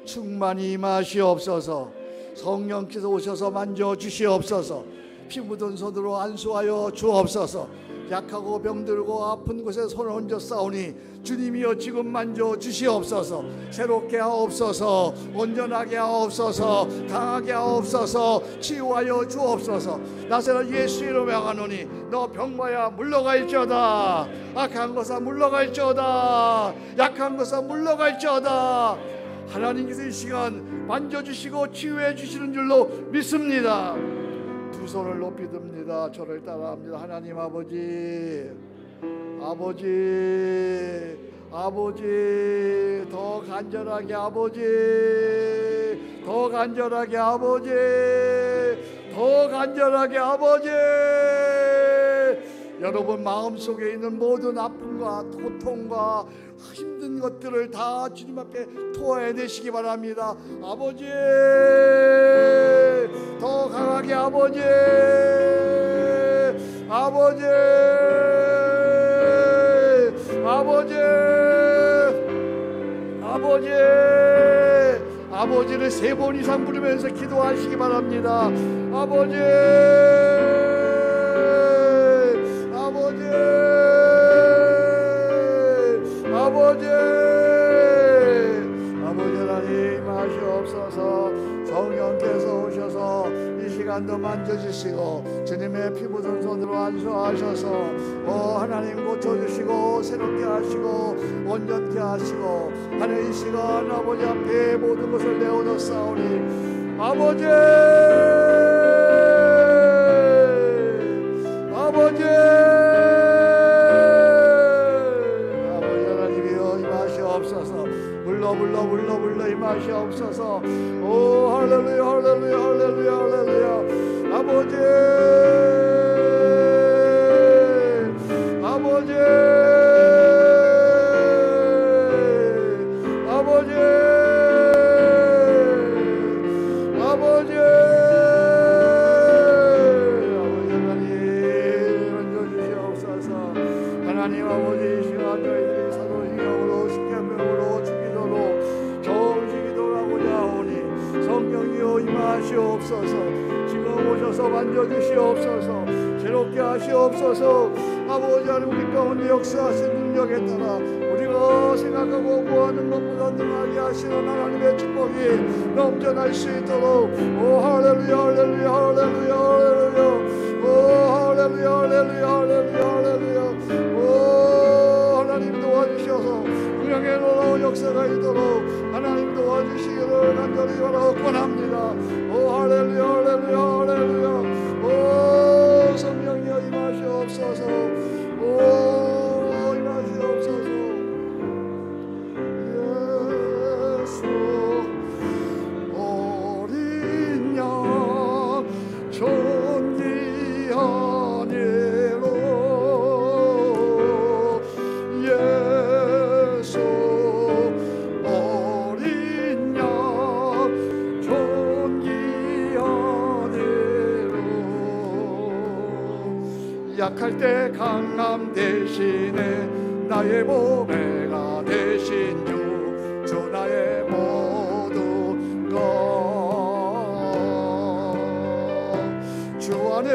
충만히 임하시옵소서. 성령께서 오셔서 만져주시옵소서. 피 묻은 손으로 안수하여 주옵소서. 약하고 병들고 아픈 곳에 손을 얹어 싸우니 주님이여 지금 만져주시옵소서. 새롭게 하옵소서. 온전하게 하옵소서. 강하게 하옵소서. 치유하여 주옵소서. 나사렛 예수 이름으로 명하노니 너 병마야 물러갈지어다. 악한 것아 물러갈지어다. 약한 것아 물러갈지어다. 하나님께서 이 시간 만져주시고 치유해 주시는 줄로 믿습니다. 두 손을 높이 듭니다. 저를 따라합니다. 하나님 아버지, 아버지, 아버지, 더 간절하게 아버지, 더 간절하게 아버지, 더 간절하게 아버지. 여러분 마음속에 있는 모든 아픔과 고통과 힘든 것들을 다 주님 앞에 토해내시기 바랍니다. 아버지, 더 강하게 아버지, 아버지, 아버지, 아버지, 아버지를 3번 이상 부르면서 기도하시기 바랍니다. 아버지, 아버지, 아버지, 아버지 하나님 하시옵소서. 성령께서 오셔서 이 시간 시간도 만져주시고 주님의 피 묻은 손으로 안수하셔서 하나님 고쳐주시고 새롭게 하시고 온전케 하시고 하나님 이 시간 아버지 앞에 모든 것을 내어놓사오니 아버지 하나님이여 임하시옵소서. 불러 임하시옵소서. 오 할렐루야 할렐루야 할렐루야 할렐루야. 아버지 아버지 아버지 아버지 하나님 만져주시옵소서. 하나님 아버지 이 시간 저희들이 사도신경으로 십계명으로 주기도로 정식 기도를 하고자 하오니 성령이여 임하시옵소서. 지금 오셔서 만져주시옵소서. 새롭게 하시옵소서. 아버지 하나님 우리 가운데 역사하신 능력에 따라 우리가 생각하고 구하는 것보다 능하게 하시는 하나님의 축복이 넘쳐날 수 있도록 오 할렐루야 할렐루야 할렐루야 할렐루야 오 할렐루야 할렐루야 할렐루야 할렐루야 오 하나님 도와주셔서 분명히 놀라운 역사가 있도록 하나님 도와주시기를 간절히 원합니다. 오 할렐루야 할렐루야 할렐루야 오 성령이여 임하시옵소서. 오 임하시옵소서. 예수 어린 양 존귀한 예로 예수 어린 양 존귀한 예로 약할 때 강함 대신에 나의 보배가 되신 주 나의 모든 것 주 안에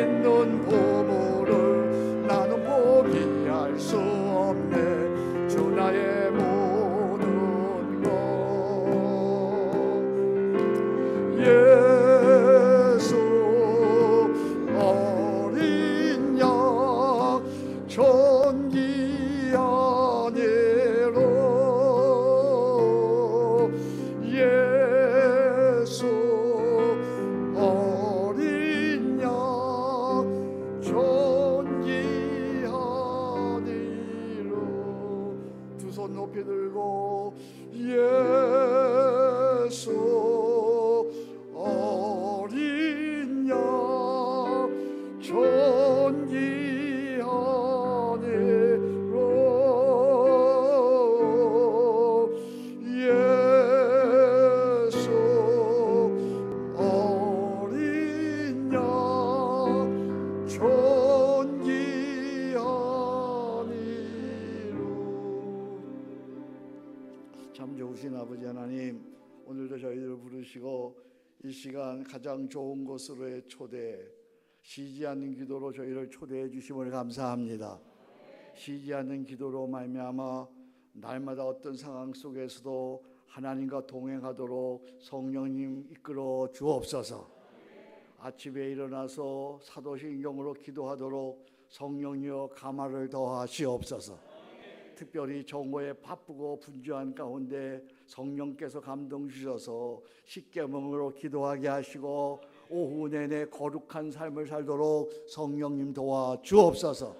있는 보물을 나는 포기할 수 없네. 주 나의 모든 것 예수 어린 양 존귀한 예로 예수 어린 양 존귀한 예로 두 손 높이 들고 예수 어린 양 존귀한 예로 예수 어린 양 존귀한 예로 참 좋으신 아버지 하나님 오늘도 저희들을 부르시고 이 시간 가장 좋은 곳으로의 초대 쉬지 않는 기도로 저희를 초대해 주심을 감사합니다. 쉬지 않는 기도로 말미암아 날마다 어떤 상황 속에서도 하나님과 동행하도록 성령님 이끌어 주옵소서. 아침에 일어나서 사도신경으로 기도하도록 성령이여 감화를 더하시옵소서. 특별히 정오에 바쁘고 분주한 가운데 성령께서 감동 주셔서 십계명으로 기도하게 하시고 오후 내내 거룩한 삶을 살도록 성령님 도와 주옵소서.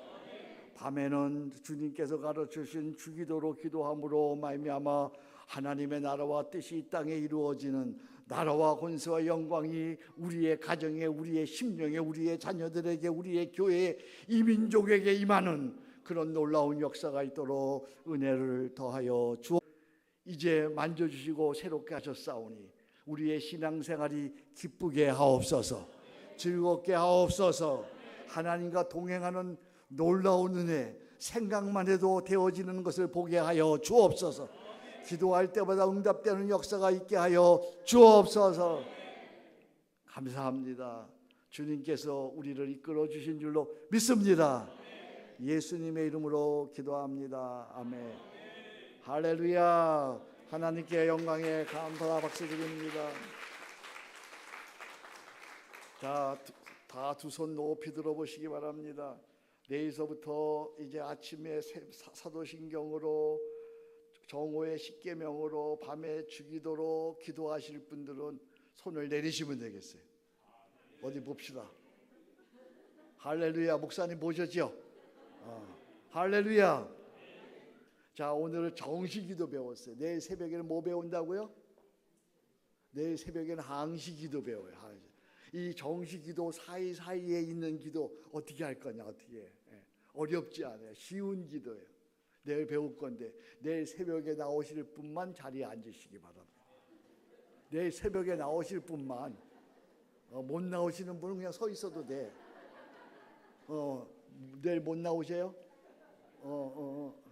밤에는 주님께서 가르쳐주신 주기도로 기도함으로 말미암아 하나님의 나라와 뜻이 이 땅에 이루어지는 나라와 권세와 영광이 우리의 가정에 우리의 심령에 우리의 자녀들에게 우리의 교회에 이 민족에게 임하는 그런 놀라운 역사가 있도록 은혜를 더하여 주옵소서. 이제 만져주시고 새롭게 하셨사오니 우리의 신앙생활이 기쁘게 하옵소서. 즐겁게 하옵소서. 하나님과 동행하는 놀라운 은혜 생각만 해도 되어지는 것을 보게 하여 주옵소서. 기도할 때마다 응답되는 역사가 있게 하여 주옵소서. 감사합니다. 주님께서 우리를 이끌어 주신 줄로 믿습니다. 예수님의 이름으로 기도합니다. 아멘. 할렐루야. 하나님께 영광에 감사와 박수 드립니다. 자, 다 두 손 높이 들어보시기 바랍니다. 내일서부터 이제 아침에 사도신경으로, 정오에 십계명으로, 밤에 주기도로 기도하실 분들은 손을 내리시면 되겠어요. 어디 봅시다. 할렐루야. 목사님 보셨죠? 할렐루야. 자, 오늘은 정시기도 배웠어요. 내일 새벽에는 뭐 배운다고요? 내일 새벽에는 항시기도 배워요. 이 정시기도 사이사이에 있는 기도 어떻게 할 거냐, 어떻게 해. 어렵지 않아요. 쉬운 기도예요. 내일 배울 건데 내일 새벽에 나오실 분만 자리에 앉으시기 바랍니다. 내일 새벽에 나오실 분만, 못 나오시는 분은 그냥 서 있어도 돼. 내일 못 나오세요?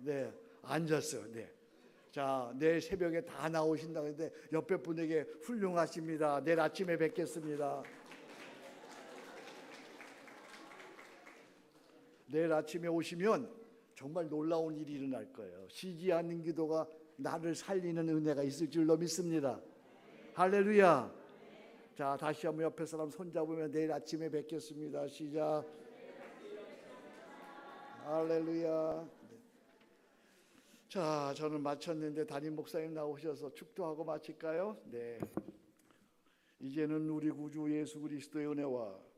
네, 앉았어요. 네. 자, 내일 새벽에 다 나오신다고 했는데 옆에 분에게 훌륭하십니다. 내일 아침에 뵙겠습니다. 내일 아침에 오시면 정말 놀라운 일이 일어날 거예요. 쉬지 않는 기도가 나를 살리는 은혜가 있을 줄로 믿습니다. 할렐루야. 자, 다시 한번 옆에 사람 손잡으면 내일 아침에 뵙겠습니다. 시작. 할렐루야. 자, 저는 마쳤는데 담임 목사님 나오셔서 축도하고 마칠까요? 네. 이제는 우리 구주 예수 그리스도의 은혜와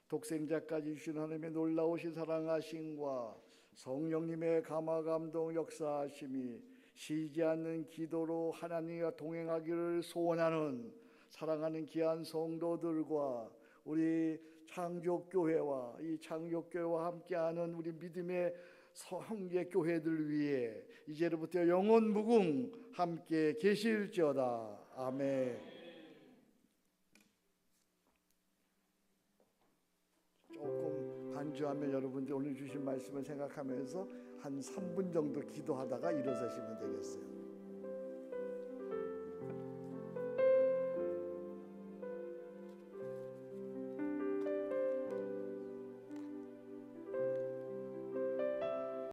독생자까지 주신 하나님의 놀라우신 사랑하심과 성령님의 감화감동 역사하심이 쉬지 않는 기도로 하나님과 동행하기를 소원하는 사랑하는 귀한 성도들과 우리 창조교회와 이 창조교회와 함께하는 우리 믿음의 형제 교회들 위해 이제로부터 영원 무궁 함께 계실지어다. 아멘. 조금 간주하면 여러분들 오늘 주신 말씀을 생각하면서 한 3분 정도 기도하다가 일어서시면 되겠어요.